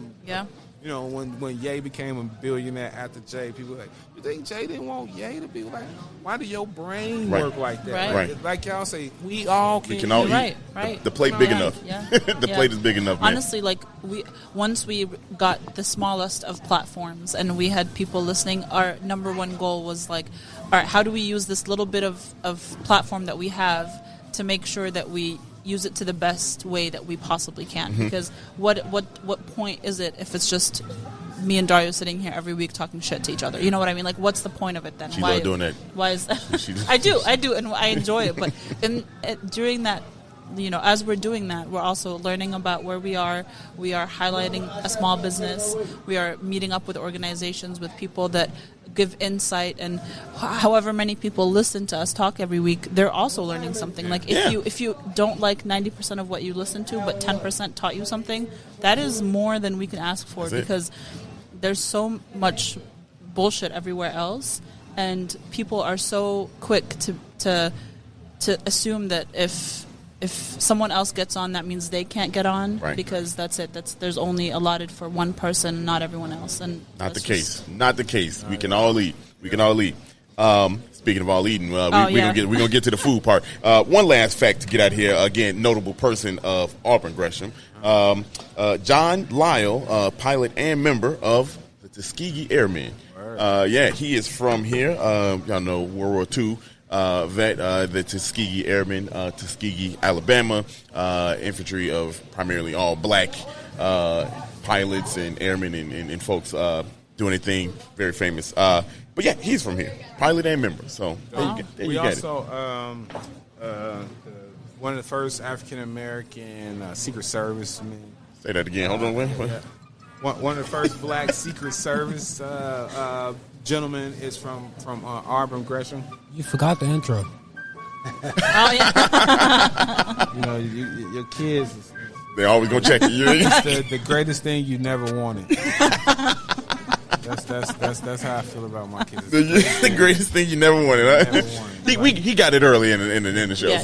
When Ye became a billionaire after Jay, people were like, you think Jay didn't want Ye to be like? Why do your brain work like that? Right. Like y'all say, we all can all eat. Right. The plate big enough. Yeah. The plate is big enough. Man. Honestly, once we got the smallest of platforms and we had people listening, our number one goal was all right, how do we use this little bit of platform that we have to make sure that we use it to the best way that we possibly can? Because what point is it if it's just me and Dario sitting here every week talking shit to each other? You know what I mean? What's the point of it then? She loves doing that. Why is that? I do, and I enjoy it. But during that, as we're doing that, we're also learning about where we are. We are highlighting a small business. We are meeting up with organizations, with people that give insight, and however many people listen to us talk every week, they're also learning something. If you don't like 90% of what you listen to, but 10% taught you something, that is more than we can ask for. Because there's so much bullshit everywhere else, and people are so quick to assume that if someone else gets on, that means they can't get on, because that's it. There's only allotted for one person, not everyone else. And not the case. We can all eat. Speaking of all eating, we're gonna get to the food part. One last fact to get out here. Again, notable person of Auburn Gresham, John Lyle, pilot and member of the Tuskegee Airmen. He is from here. Y'all know World War II vet, the Tuskegee Airmen, Tuskegee, Alabama, infantry of primarily all black pilots and airmen and folks doing their thing. Very famous. But yeah, he's from here, pilot and member. So there you got it. One of the first African American Secret Service men. Say that again. Hold on. Wait. One of the first black Secret Service gentlemen is from Auburn Gresham. You forgot the intro. Oh yeah. You know, your kids. They always gonna check it. It's the greatest thing you never wanted. That's how I feel about my kids. The greatest thing you never wanted. Right? He got it early in the show. Yeah.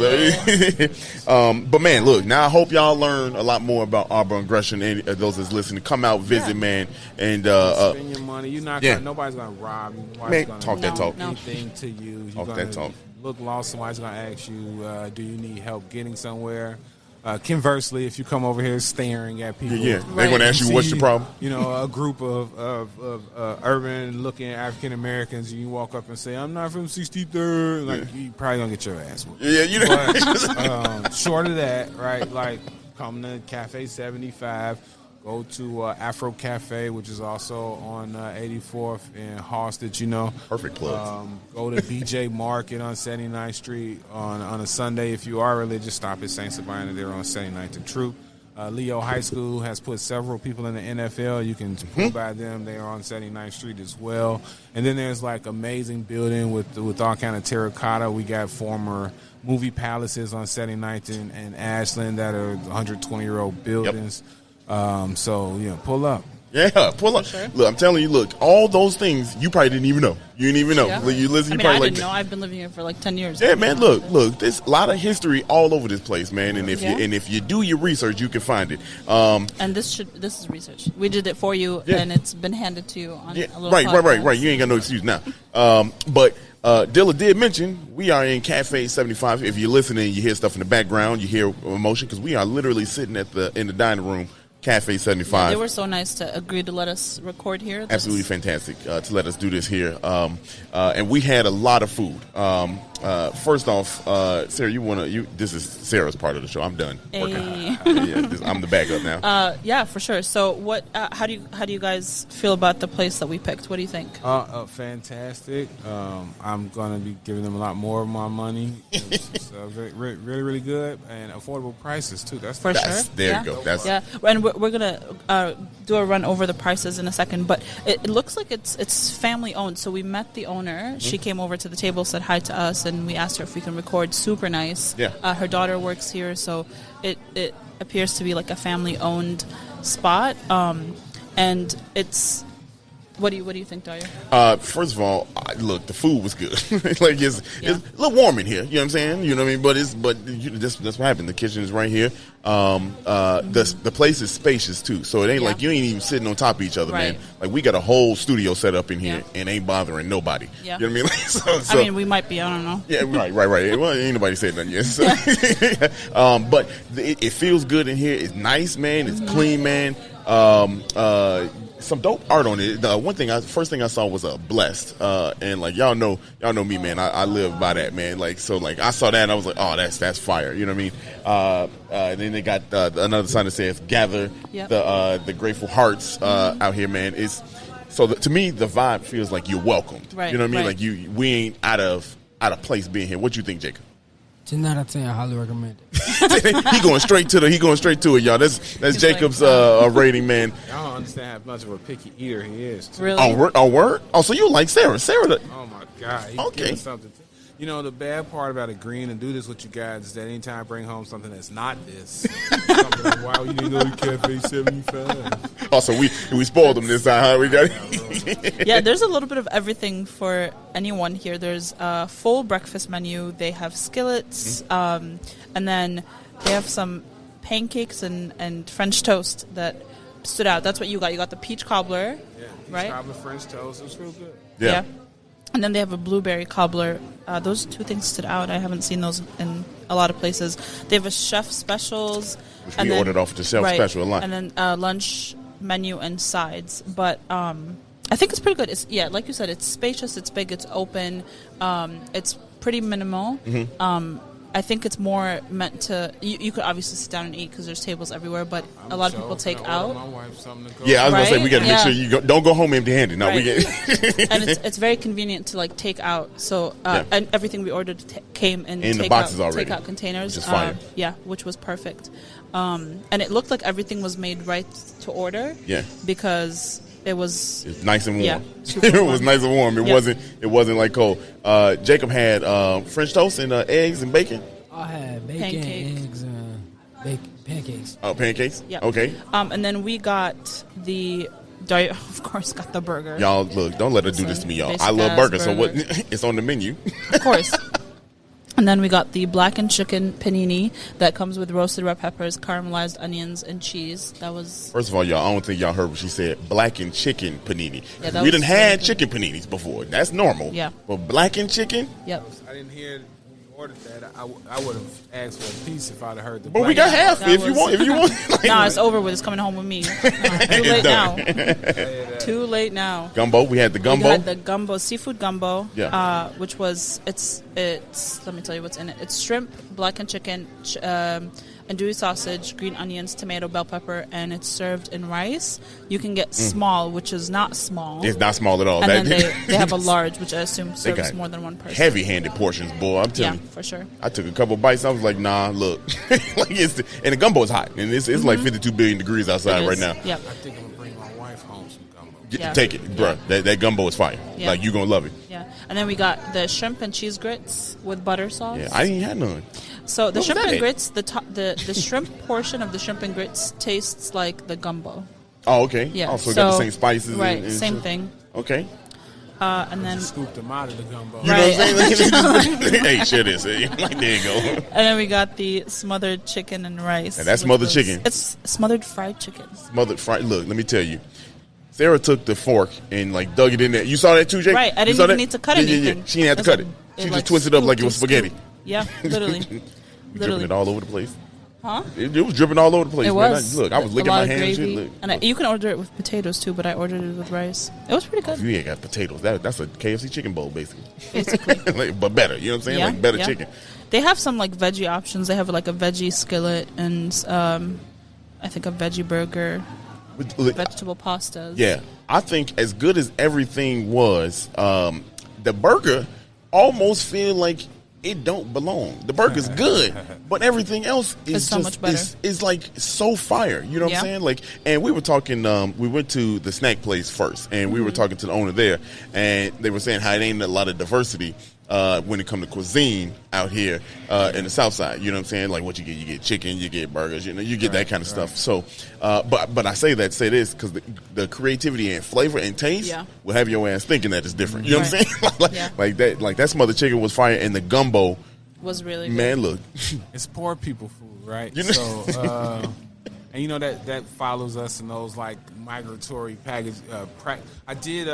So. But man, look. Now I hope y'all learn a lot more about Auburn Gresham and those that's listening. Come out, visit, man, and spend your money. You're not. Nobody's gonna rob you. Nobody's gonna talk that talk. Anything to you. You're talk that talk. Look lost. Somebody's gonna ask you, "Do you need help getting somewhere?" Conversely, if you come over here staring at people, they're going to ask you, what's your problem? You know, a group of urban-looking African Americans, and you walk up and say, "I'm not from 63rd," like you probably gonna get your ass whooped. Yeah, you know. But, short of that, right? Like, come to Cafe 75. Go to Afro Cafe, which is also on 84th and Halsted, you know. Perfect plug. Go to BJ Market on 79th Street on a Sunday. If you are religious, stop at St. Sabina. They're on 79th and Troop. Leo High School has put several people in the NFL. You can pull by them. They are on 79th Street as well. And then there's like amazing building with all kind of terracotta. We got former movie palaces on 79th and Ashland that are 120-year-old buildings. Yep. So pull up. Yeah, pull up. Sure. Look, I'm telling you, all those things you probably didn't even know. You didn't even know. Yeah. You listen. I didn't know. I've been living here for like 10 years. Yeah, man. Look. There's a lot of history all over this place, man. And if you do your research, you can find it. And this is research. We did it for you, and it's been handed to you on a little podcast. Right. You ain't got no excuse now. But Dilla did mention we are in Cafe 75. If you're listening, you hear stuff in the background, you hear emotion because we are literally sitting in the dining room. Cafe 75. Yeah, they were so nice to agree to let us record here. Absolutely fantastic to let us do this here. And we had a lot of food. First off, Sarah, this is Sarah's part of the show. I'm done. Hey. I'm the backup now. Yeah, for sure. So what? How do you guys feel about the place that we picked? What do you think? Fantastic. I'm gonna be giving them a lot more of my money. It's really, really good and affordable prices too. There you go. And we're gonna do a run over the prices in a second. But it looks like it's family owned. So we met the owner. Mm-hmm. She came over to the table, said hi to us, and we asked her if we can record. Super nice. Yeah. Her daughter works here, so it appears to be like a family owned spot. And it's. What do you think, Dyer? First of all, look, the food was good. It's a little warm in here. You know what I'm saying? You know what I mean? That's what happened. The kitchen is right here. The place is spacious too, so it ain't like you ain't even sitting on top of each other, man. Like we got a whole studio set up in here and ain't bothering nobody. Yeah. You know what I mean? I mean, we might be. I don't know. Yeah, right. Well, ain't nobody said nothing yet. So. But it feels good in here. It's nice, man. It's clean, man. Some dope art on it. The first thing I saw was blessed, and like y'all know me, man. I live by that, man. Like so, like I saw that and I was like, oh, that's fire. You know what I mean? Then they got another sign that says "Gather the Grateful Hearts" out here, man. It's to me the vibe feels like you're welcomed. Right, you know what I mean? right. Like we ain't out of place being here. What you think, Jacob? 10 out of 10, I highly recommend it. He going straight to it, y'all. That's Jacob's rating, man. I don't understand how much of a picky eater he is. Really? Oh, word? Oh, so you like Sarah? Oh my God. He's okay. giving something. You know, the bad part about agreeing to do this with you guys is that anytime I bring home something that's not this, something like, wow, you didn't go to Cafe 75. Oh, so we spoiled them this time, huh? We got it. Yeah, there's a little bit of everything for anyone here. There's a full breakfast menu. They have skillets, and then they have some pancakes and French toast that stood out. That's what you got. You got the peach cobbler, Yeah, right? Peach cobbler, French toast. It was real good. Yeah. And then they have a blueberry cobbler. Those two things stood out. I haven't seen those in a lot of places. They have a chef specials. Which we ordered off the chef special a lot. And then lunch menu and sides. But I think it's pretty good. It's like you said, it's spacious, it's big, it's open. It's pretty minimal. I think it's more meant to. You could obviously sit down and eat because there's tables everywhere, but a lot of people take out. My wife something to go. Yeah, I was gonna say we got to make sure you don't go home empty-handed. No, we get. And it's very convenient to like take out. So and everything we ordered came in the boxes already. Takeout containers. Which is fire. Which was perfect. And it looked like everything was made right to order. Yeah. Because it was nice and warm. Yeah, it was nice and warm. It wasn't like cold. Jacob had French toast and eggs and bacon. I had bacon, eggs, and pancakes. Oh, pancakes? Yeah. Okay. And then we got Dario, of course, got the burger. Y'all, look, don't let her do this to me, y'all. I love burgers, so what? It's on the menu. Of course. And then we got the blackened chicken panini that comes with roasted red peppers, caramelized onions, and cheese. That was... First of all, y'all, I don't think y'all heard what she said. Blackened chicken panini. Yeah, we done had chicken paninis before. That's normal. Yeah. But blackened chicken? Yep. I didn't hear when you ordered that. I would have asked for a piece if I'd have heard the. But we got half if you want. Nah, it's over with. It's coming home with me. Too late now. Too late now. Gumbo. We had the gumbo. We had the gumbo, seafood gumbo. Yeah. Which was it's. Let me tell you what's in it. It's shrimp, blackened chicken, andouille sausage, green onions, tomato, bell pepper, and it's served in rice. You can get small, which is not small. It's not small at all. And then they have a large, which I assume serves more than one person. Heavy-handed portions, boy. I'm telling you. Yeah, for sure. I took a couple bites. I was like, nah, look. And the gumbo is hot. And it's like 52 billion degrees outside right now. Yep. I think I'm going to bring my wife home some gumbo. Take it, bro. That gumbo is fire. Yeah. Like, you're going to love it. Yeah. And then we got the shrimp and cheese grits with butter sauce. Yeah, I ain't had none. So the What shrimp was that and in? grits, the shrimp portion of the shrimp and grits tastes like the gumbo. Oh, okay. Yeah. Oh, so it got the same spices. Right, and same shit. thing. Okay. And then Scoop them out of the gumbo. You know what I'm saying? Hey, share this. Hey. Like, there you go. and then we got the smothered chicken and rice. And that's smothered chicken. It's smothered fried chicken. Smothered fried. Look, let me tell you. Sarah took the fork and like dug it in there. You saw that too, Jake? Right. I You didn't saw even that? need to cut Yeah, anything. Yeah. She didn't have to cut it. She just twisted it up like it was spaghetti. Yeah, literally. Dripping it all over the place. Huh? It was dripping all over the place. It man. was. Look, I was licking a lot my of hands. gravy. Look. And you can order it with potatoes too, but I ordered it with rice. It was pretty good. You ain't got potatoes. That's a KFC chicken bowl, basically. Basically. Like, but better. You know what I'm saying? Yeah, Like better yeah. chicken. They have some like veggie options. They have like a veggie skillet and I think a veggie burger, Look, vegetable pastas. yeah, I think as good as everything was, the burger almost feel like it don't belong. The burger's good, but everything else is It's so much better. Is like so fire. You know what I'm saying? Like, and we were talking. We went to the snack place first, and we were talking to the owner there, and they were saying how it ain't a lot of diversity when it comes to cuisine out here in the South Side. You know what I'm saying? Like what you get chicken, you get burgers, you get that kind of stuff. So, but I say this because the creativity and flavor and taste will have your ass thinking that it's different. You know what I'm saying? like that smothered chicken was fire, and the gumbo was really good. Man, look, it's poor people food, right? You know? So, and you know that follows us in those like migratory package. I did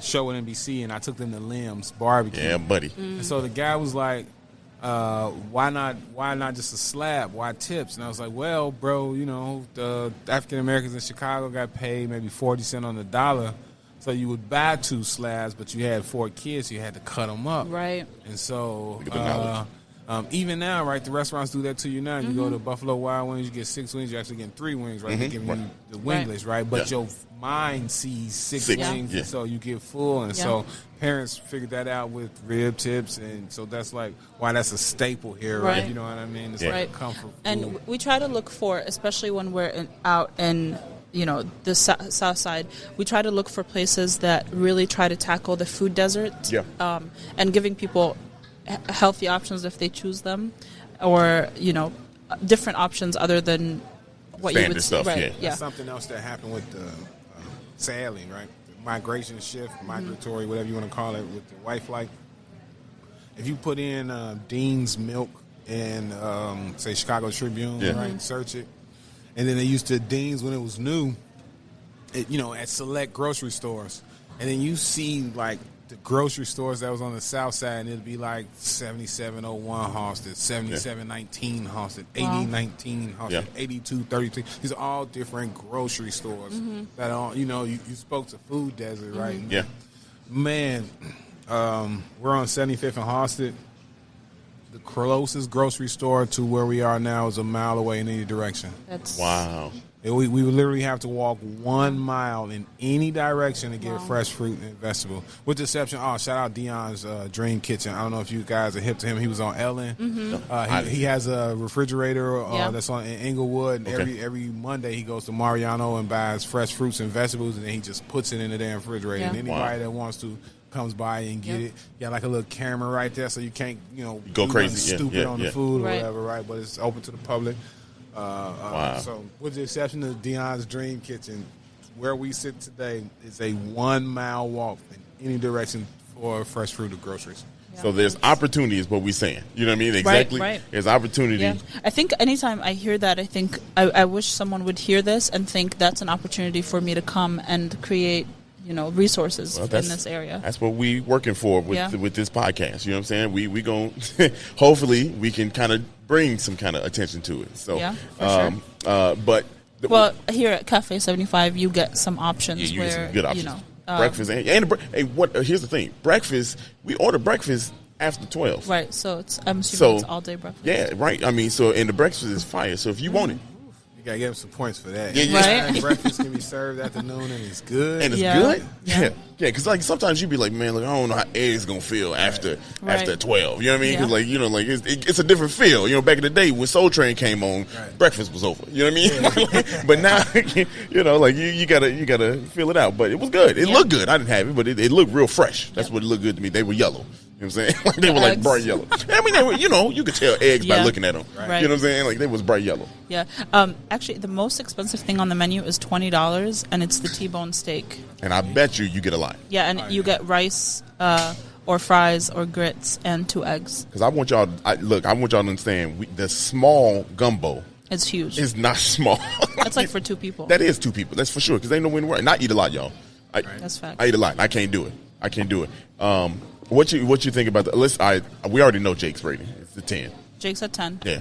show at NBC, and I took them to Lim's Barbecue. Yeah, buddy. And so the guy was like, "Why not just a slab? Why tips?" And I was like, "Well, bro, you know the African Americans in Chicago got paid maybe 40 cents on the dollar." So you would buy 2 slabs, but you had 4 kids, so you had to cut them up. Right. And so even now, right, the restaurants do that to you now. You go to Buffalo Wild Wings, you get 6 wings, you're actually getting 3 wings, right? They're giving you the wingless, right? But your mind sees 6 wings, and so you get full. And so parents figured that out with rib tips, and so that's like why that's a staple here, right? You know what I mean? It's like a comfort food. And we try to look for, especially when we're out in the South Side, we try to look for places that really try to tackle the food desert, and giving people healthy options if they choose them, or different options other than what standard you would stuff. right, That's something else that happened with the sadly, right? The migration shift, migratory, whatever you want to call it, with the white flight. If you put in Dean's milk in say Chicago Tribune, right? Search it. And then they used to Dean's when it was new, at select grocery stores. And then you see, like, the grocery stores that was on the south side, and it'd be like 7701 Halsted, 7719 Halsted, 8019 Halsted, 8233. These are all different grocery stores that are, you spoke to Food Desert, right? Yeah. Man, we're on 75th and Halsted. The closest grocery store to where we are now is a mile away in any direction. Wow. We would literally have to walk 1 mile in any direction to get fresh fruit and vegetable. With the exception, shout out Dion's Dream Kitchen. I don't know if you guys are hip to him. He was on Ellen. He has a refrigerator that's in Inglewood. And every Monday he goes to Mariano and buys fresh fruits and vegetables, and then he just puts it in the damn refrigerator. And anybody that wants to comes by and get it. You got like a little camera right there, so you can't go crazy, stupid on the food or whatever, right? But it's open to the public. So, with the exception of Dion's Dream Kitchen, where we sit today is a 1 mile walk in any direction for fresh fruit or groceries. Yeah. So there's opportunity is what we're saying. You know what I mean? Exactly. Right. There's opportunity. Yeah. I think anytime I hear that, I think I wish someone would hear this and think that's an opportunity for me to come and create resources in this area. That's what we working for with this podcast. You know what I'm saying? We going hopefully we can kind of bring some kind of attention to it. So for sure. But here at Cafe 75 you get some options you where get some good options. Breakfast here's the thing. Breakfast, we order breakfast after 12. Right. So I'm assuming it's all day breakfast. Yeah, right. I mean, and the breakfast is fire. So if you want it, you gotta give him some points for that. Right. Breakfast can be served afternoon and it's good. And it's good? Yeah. Because like sometimes you be like, man, like I don't know how eggs gonna feel after 12. You know what I mean? Because it's a different feel. Back in the day when Soul Train came on, breakfast was over. You know what I mean? Yeah. But now, you gotta feel it out. But it was good. It looked good. I didn't have it, but it looked real fresh. That's what it looked good to me. They were yellow. You know what I'm saying? Like they were like bright yellow. I mean, they were, you could tell eggs by looking at them. Right. You know what I'm saying? Like they was bright yellow. Yeah. Actually, the most expensive thing on the menu is $20, and it's the T-bone steak. And I bet you get a lot. Yeah, and you get rice or fries or grits and 2 eggs. Because I want y'all to understand, the small gumbo It's huge. is not small. That's like for 2 people. That is 2 people. That's for sure. Because ain't no way in the world. And I eat a lot, y'all. That's fact. I eat a lot. I can't do it. What you think about the list? We already know Jake's rating. It's a 10. Jake's at 10. Yeah.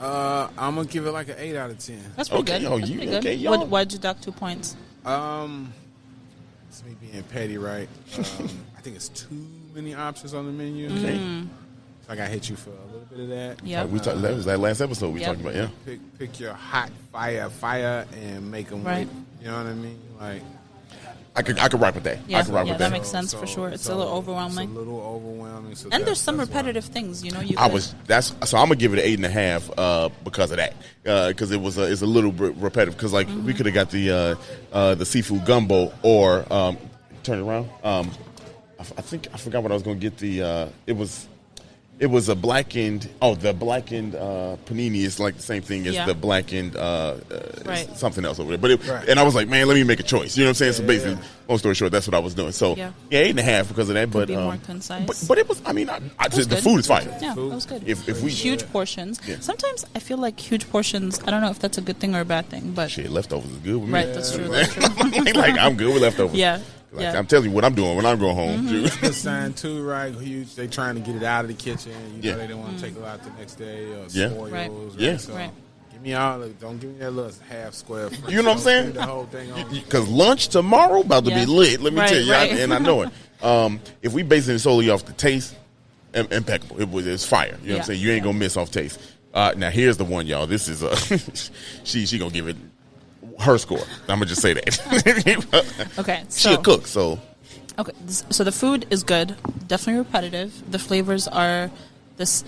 I'm gonna give it like an 8 out of 10. That's pretty good. Oh, That's you pretty okay? good. Y'all? Why'd you dock 2 points? It's me being petty, right? I think it's too many options on the menu. Okay. I got to hit you for a little bit of that. Yeah. That was that last episode we talked about. Yeah. Pick your hot fire and make them Right. wait. You know what I mean? Like I could rock with that. Yeah, I could rock with that that. makes sense for sure. It's a little overwhelming. It's a little overwhelming. So And there's some that's repetitive things, So I'm gonna give it an 8.5 because of that. Because it's a little bit repetitive. Because we could have got the seafood gumbo or turn it around. I forgot what I was gonna get. It was a blackened. Oh, the blackened panini is like the same thing as the blackened something else over there. But and I was like, man, let me make a choice. You know what I'm saying? So basically, long story short, that's what I was doing. So 8.5 because of that. Could be more concise. But it was. I mean, the food is fine. Yeah, that was good. If we huge portions. Yeah. Sometimes I feel like huge portions. I don't know if that's a good thing or a bad thing, but leftovers is good with me. Right, that's true. That's true. Like I'm good with leftovers. Yeah. I'm telling you what I'm doing when I'm going home. Good sign too, right? Huge. They trying to get it out of the kitchen. You know, they don't want to take it out the next day or spoils. Right. Right? So give me all. Don't give me that little half square. You know what I'm saying? The whole thing on. Because lunch tomorrow about to be lit. Let me tell you, and I know it. If we basing it solely off the taste, impeccable. It's fire. You know what I'm saying? You ain't gonna miss off taste. Now here's the one, y'all. This is she gonna give it her score. I'm gonna just say that. Okay, she a cook, so. Okay, so the food is good, definitely repetitive. The flavors are this.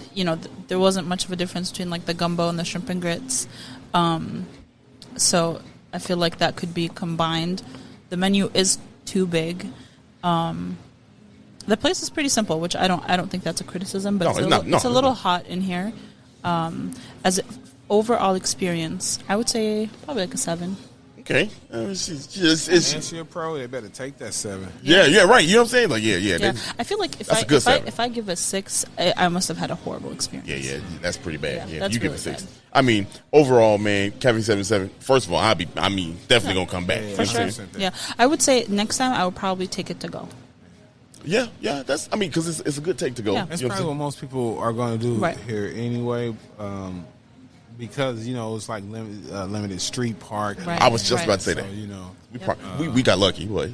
There wasn't much of a difference between like the gumbo and the shrimp and grits. So I feel like that could be combined. The menu is too big. The place is pretty simple, which I don't think that's a criticism, but it's a little hot in here. As an overall experience, I would say probably like a 7. Okay. It's your pro. They better take that 7. Yeah, right. You know what I'm saying? Like, yeah. I feel like if I give a 6, I must have had a horrible experience. Yeah. That's pretty bad. Yeah, you really give a 6. bad. I mean, overall, man, Cafe 77. First of all, definitely gonna come back. For sure. Yeah, I would say next time I would probably take it to go. Yeah. That's. I mean, because it's a good take to go. Yeah. That's You know probably what most people are going to do Right. here anyway, because it's like limited street park. Right. I was just about to say So, that. We got lucky, but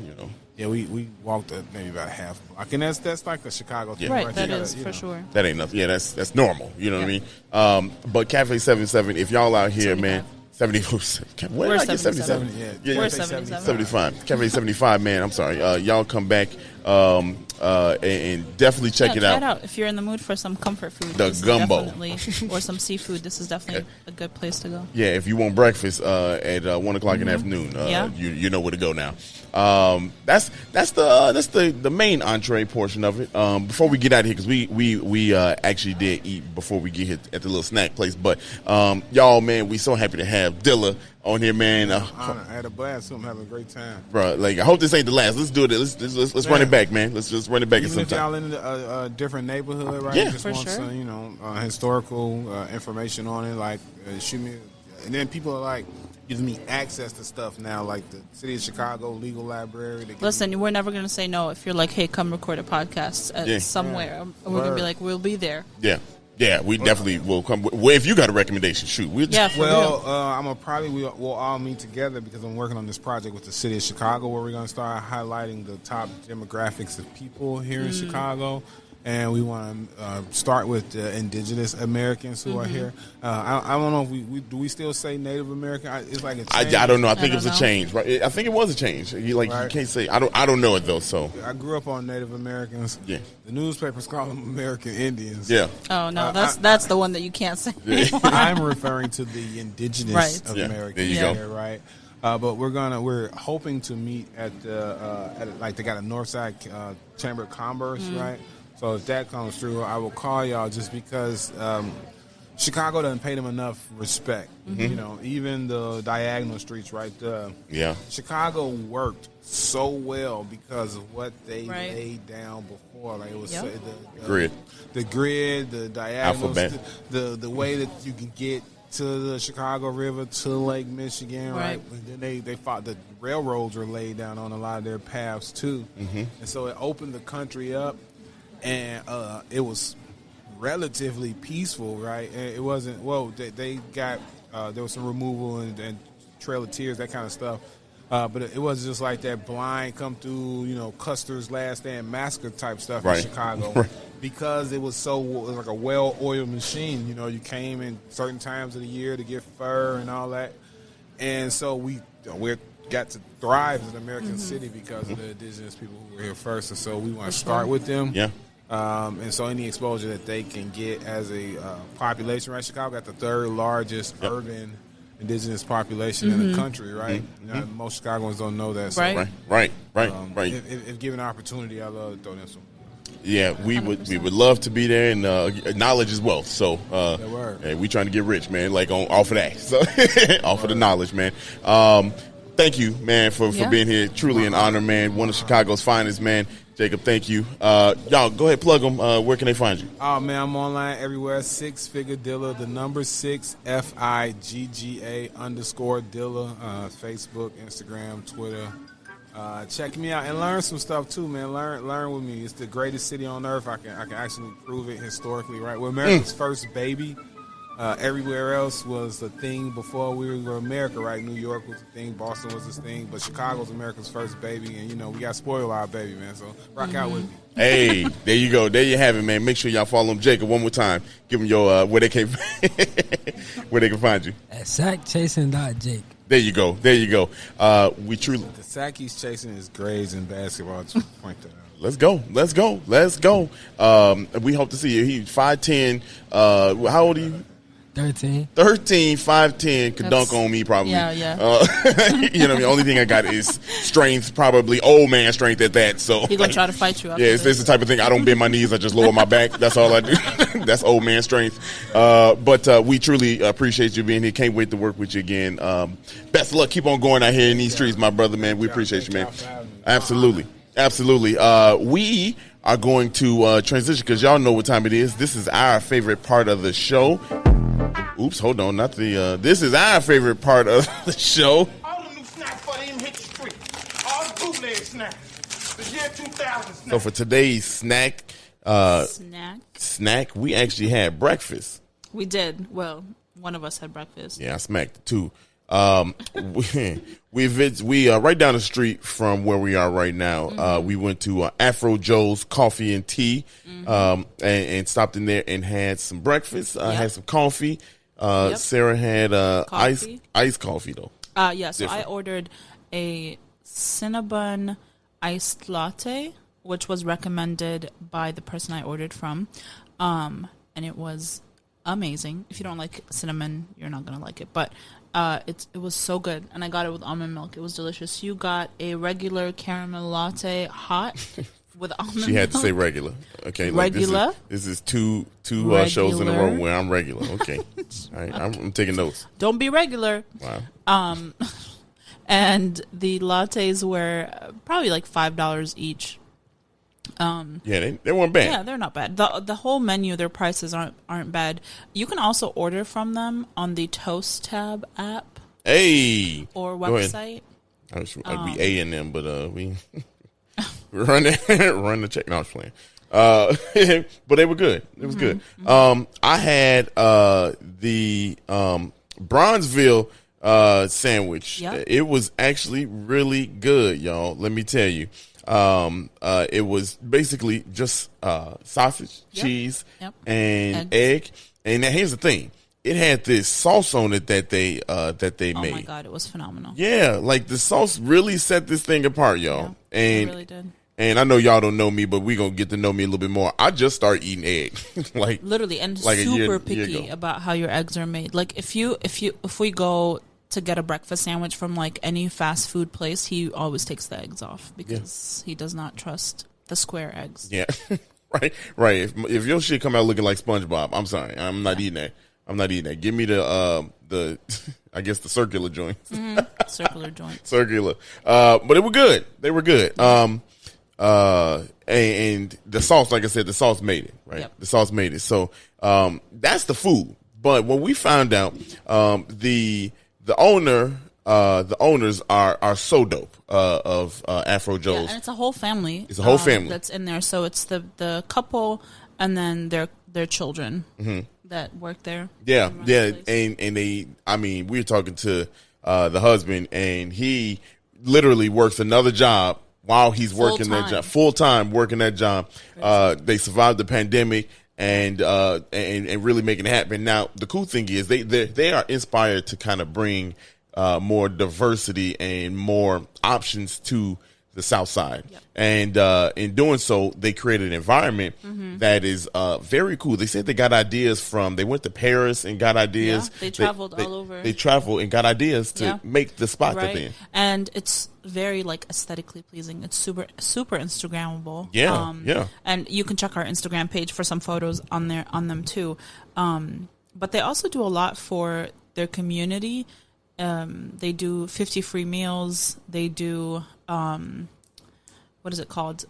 yeah, we walked maybe about a half block, and that's like a Chicago thing, Right, right that there. is for sure. that ain't nothing. Yeah, that's normal. You know what I mean? But Cafe 77, if y'all out here, man, 70. Where did I get 77? Yeah, We're Cafe 77. 75. Cafe 75, man. I'm sorry. Y'all come back and definitely check it Try out. it out if you're in the mood for some comfort food. The this is gumbo. definitely- or some seafood. This is definitely a good place to go. Yeah, if you want breakfast at 1 o'clock in the afternoon, Yeah. you know where to go now. That's the main entree portion of it. Before we get out of here, because we actually did eat before we get here at the little snack place. But y'all, man, we so happy to have Dilla on here, man. Honor. I had a blast. I'm having a great time. Bro, like I hope this ain't the last. Let's do it. Let's run it back, man. Let's just run it back at Even some if y'all time. in a different neighborhood, right? Yeah. Just For want sure. some, historical information on it, like shoot me. And then people are like giving me access to stuff now, like the City of Chicago Legal Library. Listen, we're never going to say no if you're like, hey, come record a podcast at somewhere. We're going to be like, we'll be there. Yeah, we definitely will come. Well, if you got a recommendation, shoot. Yeah, for real. We'll all meet together because I'm working on this project with the City of Chicago where we're going to start highlighting the top demographics of people here in Chicago. And we want to start with the indigenous Americans who are here. I don't know if do we still say Native American? It's like a change. I don't know. I think it was don't a know. change, right? I think it was a change. You Right. can't say. I don't know it though. So I grew up on Native Americans. Yeah. The newspapers call them American Indians. yeah. Oh, no, that's the one that you can't say. I'm referring to the indigenous Right. of Yeah, Americans. there you go. Here, right? But we're hoping to meet at like they got a Northside Chamber of Commerce, right? So if that comes through, I will call y'all just because Chicago doesn't pay them enough respect. Even the diagonal streets, right? Yeah. Chicago worked so well because of what they Right. laid down before. Like it was Yep. the grid, the diagonals, Alphabet. the way that you can get to the Chicago River to Lake Michigan, right? Right. And then they fought the railroads were laid down on a lot of their paths too, and so it opened the country up, and it was relatively peaceful, right? And it wasn't. Well, they got there was some removal and Trail of Tears, that kind of stuff. But it was just like that blind come through, Custer's Last Stand massacre type stuff Right. in Chicago. Right. Because it was like a well-oiled machine. You came in certain times of the year to get fur and all that. And so we got to thrive as an American city because of the indigenous people who were here first. And so we want to start with them. Yeah. And so any exposure that they can get as a population, right? Chicago got the third largest urban indigenous population in the country, right? Most Chicagoans don't know that. So, Right. Right. If given an opportunity, I love to throw them some. Yeah, we would love to be there, and knowledge is wealth. So hey, we trying to get rich, man. Like off of that, so off of the knowledge, man. Thank you, man, for being here. Truly an honor, man. One of Chicago's finest, man. Jacob, thank you. Y'all, go ahead, plug them. Where can they find you? Oh, man, I'm online everywhere. 6 Figure Dilla, the number 6 FIGGA _ Dilla. Facebook, Instagram, Twitter. Check me out and learn some stuff too, man. Learn with me. It's the greatest city on earth. I can actually prove it historically, right? We're America's first baby. Everywhere else was the thing before we were America, right? New York was the thing, Boston was this thing, but Chicago's America's first baby, and we got spoiled our baby, man. So rock out with me. Hey, there you go. There you have it, man. Make sure y'all follow him, Jacob, one more time. Give him your where they can find you. At sackchasing.jake. There you go. We truly. The sack he's chasing is grades in basketball. Just point that out. Let's go. We hope to see you. He's 5'10". How old are you? 13. 13, 5'10", could dunk on me probably. Yeah. You know what I mean? Only thing I got is strength, probably old man strength at that. So He's going to try to fight you. yeah, it's the type of thing. I don't bend my knees. I just lower my back. That's all I do. That's old man strength. But we truly appreciate you being here. Can't wait to work with you again. Best of luck. Keep on going out here in these streets, my brother, man. We appreciate you, man. Absolutely. We are going to transition because y'all know what time it is. This is our favorite part of the show. Oops, hold on. Not the. This is our favorite part of the show. All the new snacks before they even hit the street. All the bootleg snacks. The year 2000 snacks. So for today's snack, we actually had breakfast. We did. Well, one of us had breakfast. Yeah, I smacked it too. We right down the street from where we are right now. We went to Afro Joe's Coffee and Tea, and stopped in there and had some breakfast. Had some coffee. Sarah had iced coffee though. Yeah. So I ordered a Cinnabon iced latte, which was recommended by the person I ordered from, and it was amazing. If you don't like cinnamon, you're not gonna like it, but it was so good, and I got it with almond milk. It was delicious. You got a regular caramel latte hot with almond milk. She had to say regular. Okay, regular. Like this is two shows in a row where I'm regular. Okay, all right, I'm taking notes. Don't be regular. Wow. And the lattes were probably like $5 each. Yeah, they weren't bad. Yeah, they're not bad. The whole menu, their prices aren't bad. You can also order from them on the Toast Tab app. Hey, or website. I'd be A in them, but we run the check. No, I was playing. But they were good. It was good. I had the Bronzeville sandwich. Yep. It was actually really good, y'all. Let me tell you. It was basically just sausage, cheese, and egg. And now here's the thing: it had this sauce on it that they made. Oh my god, it was phenomenal! Yeah, like the sauce really set this thing apart, y'all. Yeah, and it really did. And I know y'all don't know me, but we gonna get to know me a little bit more. I just started eating egg, like literally, and like super picky about how your eggs are made. Like if we go to get a breakfast sandwich from like any fast food place, he always takes the eggs off because he does not trust the square eggs. Yeah, right. If your shit come out looking like SpongeBob, I'm sorry, I'm not eating that. I'm not eating that. Give me the I guess the circular joints. Circular joints. Circular. But they were good. They were good. And the sauce, like I said, the sauce made it, right? Yep. The sauce made it. So that's the food. But when we found out the owners are so dope of Afro Joe's. Yeah, and it's a whole family. It's a whole family that's in there. So it's the couple and then their children that work there. Yeah, and they. I mean, we were talking to the husband, and he literally works another job while he's working that job, full time working that job. They survived the pandemic. And really making it happen. Now, the cool thing is they are inspired to kind of bring more diversity and more options to the South Side. Yep. And in doing so, they created an environment that is very cool. They said they got ideas they went to Paris and got ideas. Yeah, they traveled all over. They traveled and got ideas to make the spot that they're in. And it's very like aesthetically pleasing. It's super Instagrammable. Yeah. And you can check our Instagram page for some photos on them too. But they also do a lot for their community. They do 50 free meals. They do what is it called?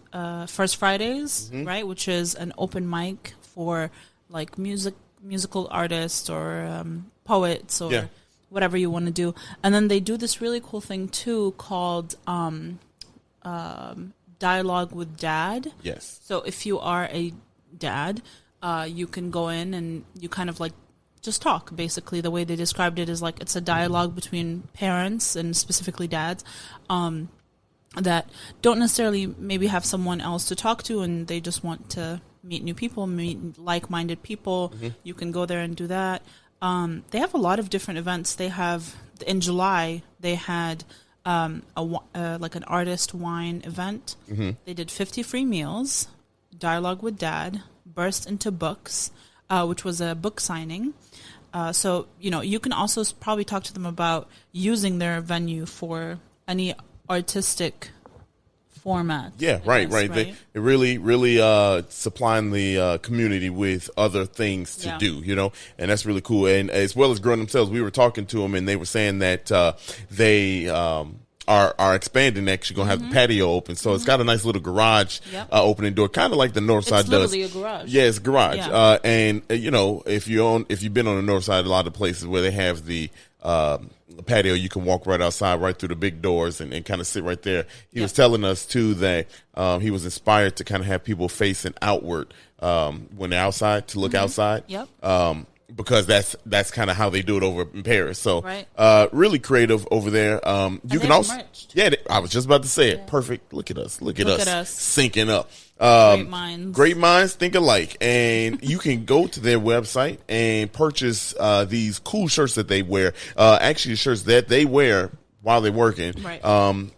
First Fridays, right? Which is an open mic for like musical artists or poets or whatever you want to do. And then they do this really cool thing too called Dialogue with Dad. Yes. So if you are a dad, you can go in and you kind of like just talk. Basically, the way they described it is like it's a dialogue between parents and specifically dads that don't necessarily maybe have someone else to talk to, and they just want to meet new people, meet like-minded people. You can go there and do that. They have a lot of different events. They have in July they had like an artist wine event. They did 50 free meals, Dialogue with Dad, Burst into Books, which was a book signing. So, you can also probably talk to them about using their venue for any artistic format. Yeah, right. They really supplying the community with other things to do, and that's really cool. And as well as growing themselves, we were talking to them, and they were saying that they are expanding. Actually, gonna have the patio open, so it's got a nice little garage opening door, kind of like the north side does. It's literally a garage. Yeah, it's a garage. Yeah. And if you've been on the north side, a lot of places where they have the patio, you can walk right outside, right through the big doors, and kind of sit right there. He was telling us too that he was inspired to kind of have people facing outward when they're outside, to look outside. Yep. Because that's kind of how they do it over in Paris. So, right. Really creative over there. You can also, merged. I was just about to say it. Perfect. Look at us. Look at us syncing up. Great minds think alike. And you can go to their website and purchase these cool shirts that they wear. Actually, the shirts that they wear while they're working. Right.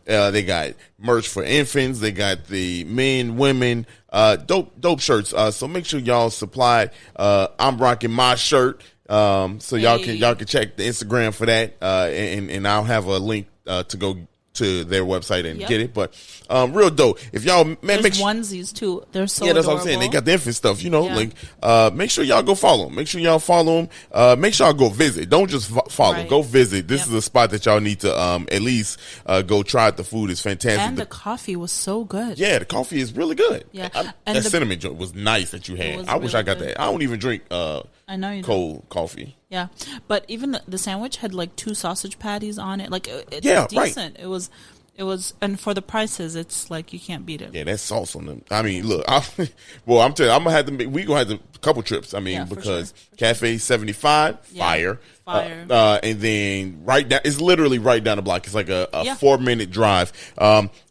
They got merch for infants. They got the men, women, dope shirts. So make sure y'all supply. I'm rocking my shirt. So y'all can check the Instagram for that. And I'll have a link to go to their website and get it. But real dope. If y'all There's make sure, onesies too. They're so that's adorable. what I'm saying. They got the infant stuff, make sure y'all go follow them. Make sure y'all follow them. Make sure y'all go visit. Don't just follow. Right. Go visit. This is a spot that y'all need to at least go try it. The food is fantastic. And the coffee was so good. Yeah, the coffee is really good. Yeah. And that cinnamon joint was nice that you had. I wish really I got good. that. I don't even drink I know you cold coffee. Yeah, but even the sandwich had like 2 sausage patties on it. Like it's decent. Right. It was, and for the prices, it's like you can't beat it. Yeah, that sauce on them. I mean, look, I'm telling you, I'm gonna have to. We gonna have to a couple trips. I mean, because Cafe 75, fire, and then right down. It's literally right down the block. It's like a 4-minute drive.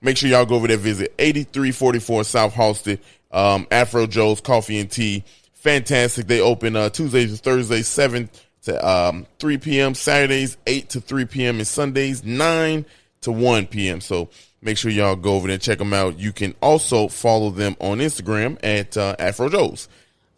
Make sure y'all go over there. Visit 8344 South Halsted. Afro Joe's Coffee and Tea. Fantastic. They open Tuesdays and Thursdays 7 to 3 p.m. Saturdays 8 to 3 p.m. and Sundays 9 to 1 p.m. So make sure y'all go over there and check them out. You can also follow them on Instagram at Afro Joe's.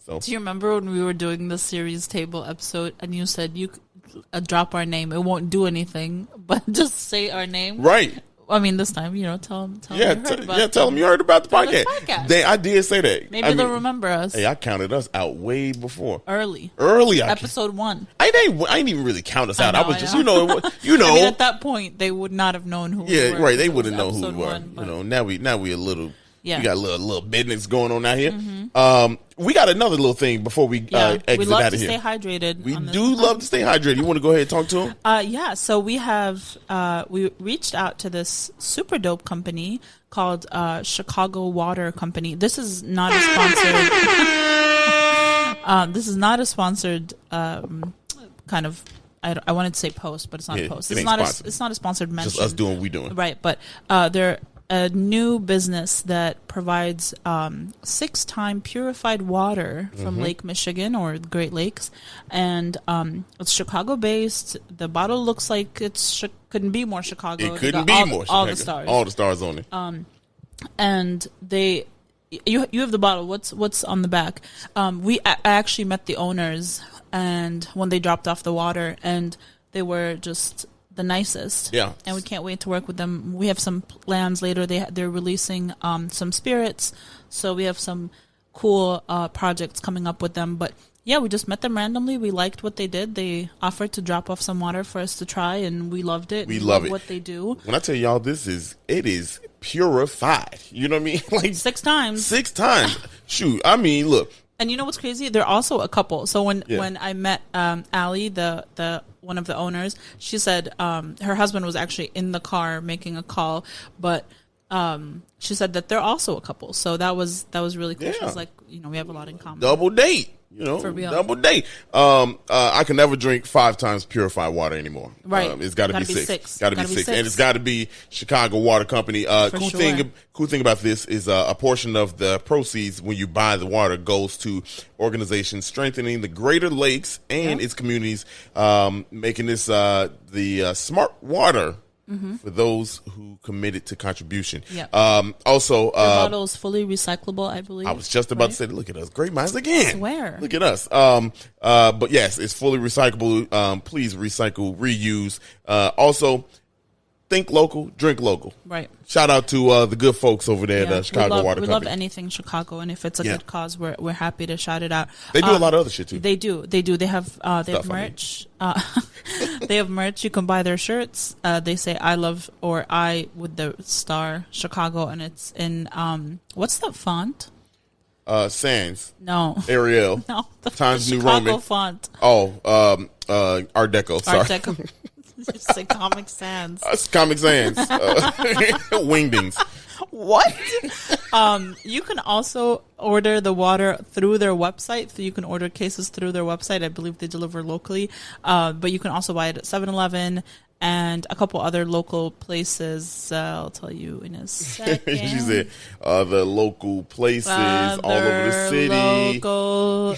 So, do you remember when we were doing the series table episode and you said you could drop our name? It won't do anything, but just say our name. Right. I mean, this time, tell them. Tell them you heard about the podcast. I did say that. Maybe they'll remember us. Hey, I counted us out way before. Early. Episode 1. I didn't even really count us out. I was just, I mean, at that point, they would not have known who we were. Yeah, right. They wouldn't know who we were. Now we a little. Yeah. We got a little business going on out here. Mm-hmm. We got another little thing before we exit out of here. We love to stay hydrated. We do love to stay hydrated. You want to go ahead and talk to them? So we have we reached out to this super dope company called Chicago Water Company. This is not a sponsored. This is not a sponsored kind of. I wanted to say post, but it's not a post. It's not a sponsored mention. Just us doing what we doing. Right, but they're a new business that provides 6-time purified water from Lake Michigan or the Great Lakes, and it's Chicago-based. The bottle looks like couldn't be more Chicago. It couldn't be more Chicago. All the stars on it. And you have the bottle. What's on the back? I actually met the owners, and when they dropped off the water, and they were just the nicest. Yeah. And we can't wait to work with them. We have some plans later. They're releasing some spirits, so we have some cool projects coming up with them. But yeah, we just met them randomly. We liked what they did. They offered to drop off some water for us to try, and we loved it. We love it. What they do. When I tell y'all, it is purified. You know what I mean? Like 6 times. 6 times. Shoot. I mean, look. And you know what's crazy? They're also a couple. So when I met Allie, the one of the owners, she said her husband was actually in the car making a call, but she said that they're also a couple. So that was really cool. Yeah. She was like, we have a lot in common. Double date. For real. Double date. I can never drink 5 times purified water anymore. Right. It's got to be 6. Got to be 6. And it's it's got to be Chicago Water Company. Cool thing about this is a portion of the proceeds when you buy the water goes to organizations strengthening the Greater Lakes and its communities, making this the smart water. Mm-hmm. For those who committed to contribution. Yeah. Also, the bottle is fully recyclable, I believe. I was just about to say, look at us, great minds again. I swear. Look at us. But yes, it's fully recyclable. Please recycle, reuse. Also, think local, drink local. Right. Shout out to the good folks over there at Chicago Water We Company. love anything Chicago, and if it's a good cause, we're happy to shout it out. They do a lot of other shit too. They do. They have merch. They have merch. You can buy their shirts. They say "I love" or "I" with the star Chicago, and it's in what's the font? Sans. No. Arial. No. The Times New Chicago Roman. font. Oh, Art Deco. Sorry. Art Deco. You say Comic Sans. Comic Sans. Wingdings. What? You can also order the water through their website. So you can order cases through their website. I believe they deliver locally. But you can also buy it at 7-Eleven and a couple other local places. I'll tell you in a second. She said the local places all over the city. Local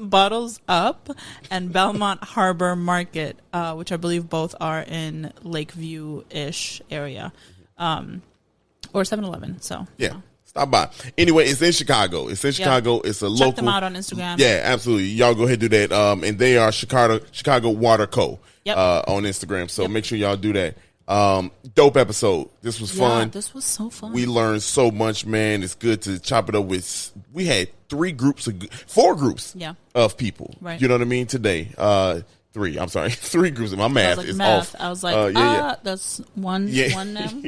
Bottles Up and Belmont Harbor Market, which I believe both are in Lakeview-ish area. Or 7-Eleven. So yeah. Stop by. Anyway, it's in Chicago. It's a local. Check them out on Instagram. Yeah, absolutely. Y'all go ahead and do that. And they are Chicago Water Co. Yep. On Instagram. So make sure y'all do that. Dope episode. This was fun. This was so fun. We learned so much, man. It's good to chop it up with. We had 4 groups of people. Right. You know what I mean? Today. 3. I'm sorry. 3 groups. My math is off. I was like, that's one them.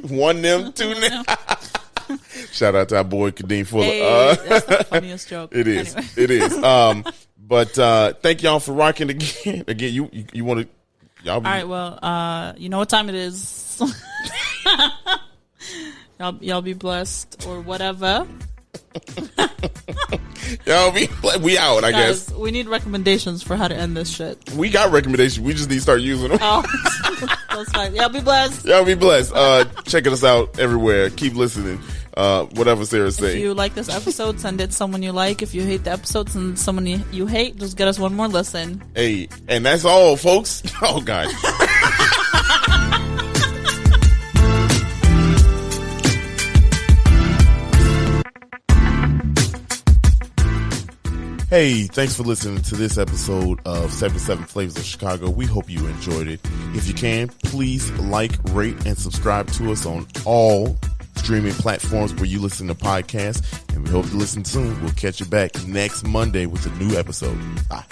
One them, 2 them. Shout out to our boy Kadeem Fuller. Hey, that's the funniest joke. It is. Anyway. It is. But thank y'all for rocking again. Again, you want to. Y'all be, all right. Well, you know what time it is. y'all be blessed or whatever. we out. I Guys, guess we need recommendations for how to end this shit. we got recommendations. We just need to start using them. Oh, that's fine. Y'all be blessed. Y'all be blessed. Checking us out everywhere. Keep listening. Whatever Sarah's saying. If you like this episode, send it to someone you like. If you hate the episode, send someone you hate. Just get us one more listen. Hey, and that's all, folks. Oh God. Hey, thanks for listening to this episode of 77 Flavors of Chicago. We hope you enjoyed it. If you can, please like, rate, and subscribe to us on all streaming platforms where you listen to podcasts. And we hope to listen soon. We'll catch you back next Monday with a new episode. Bye.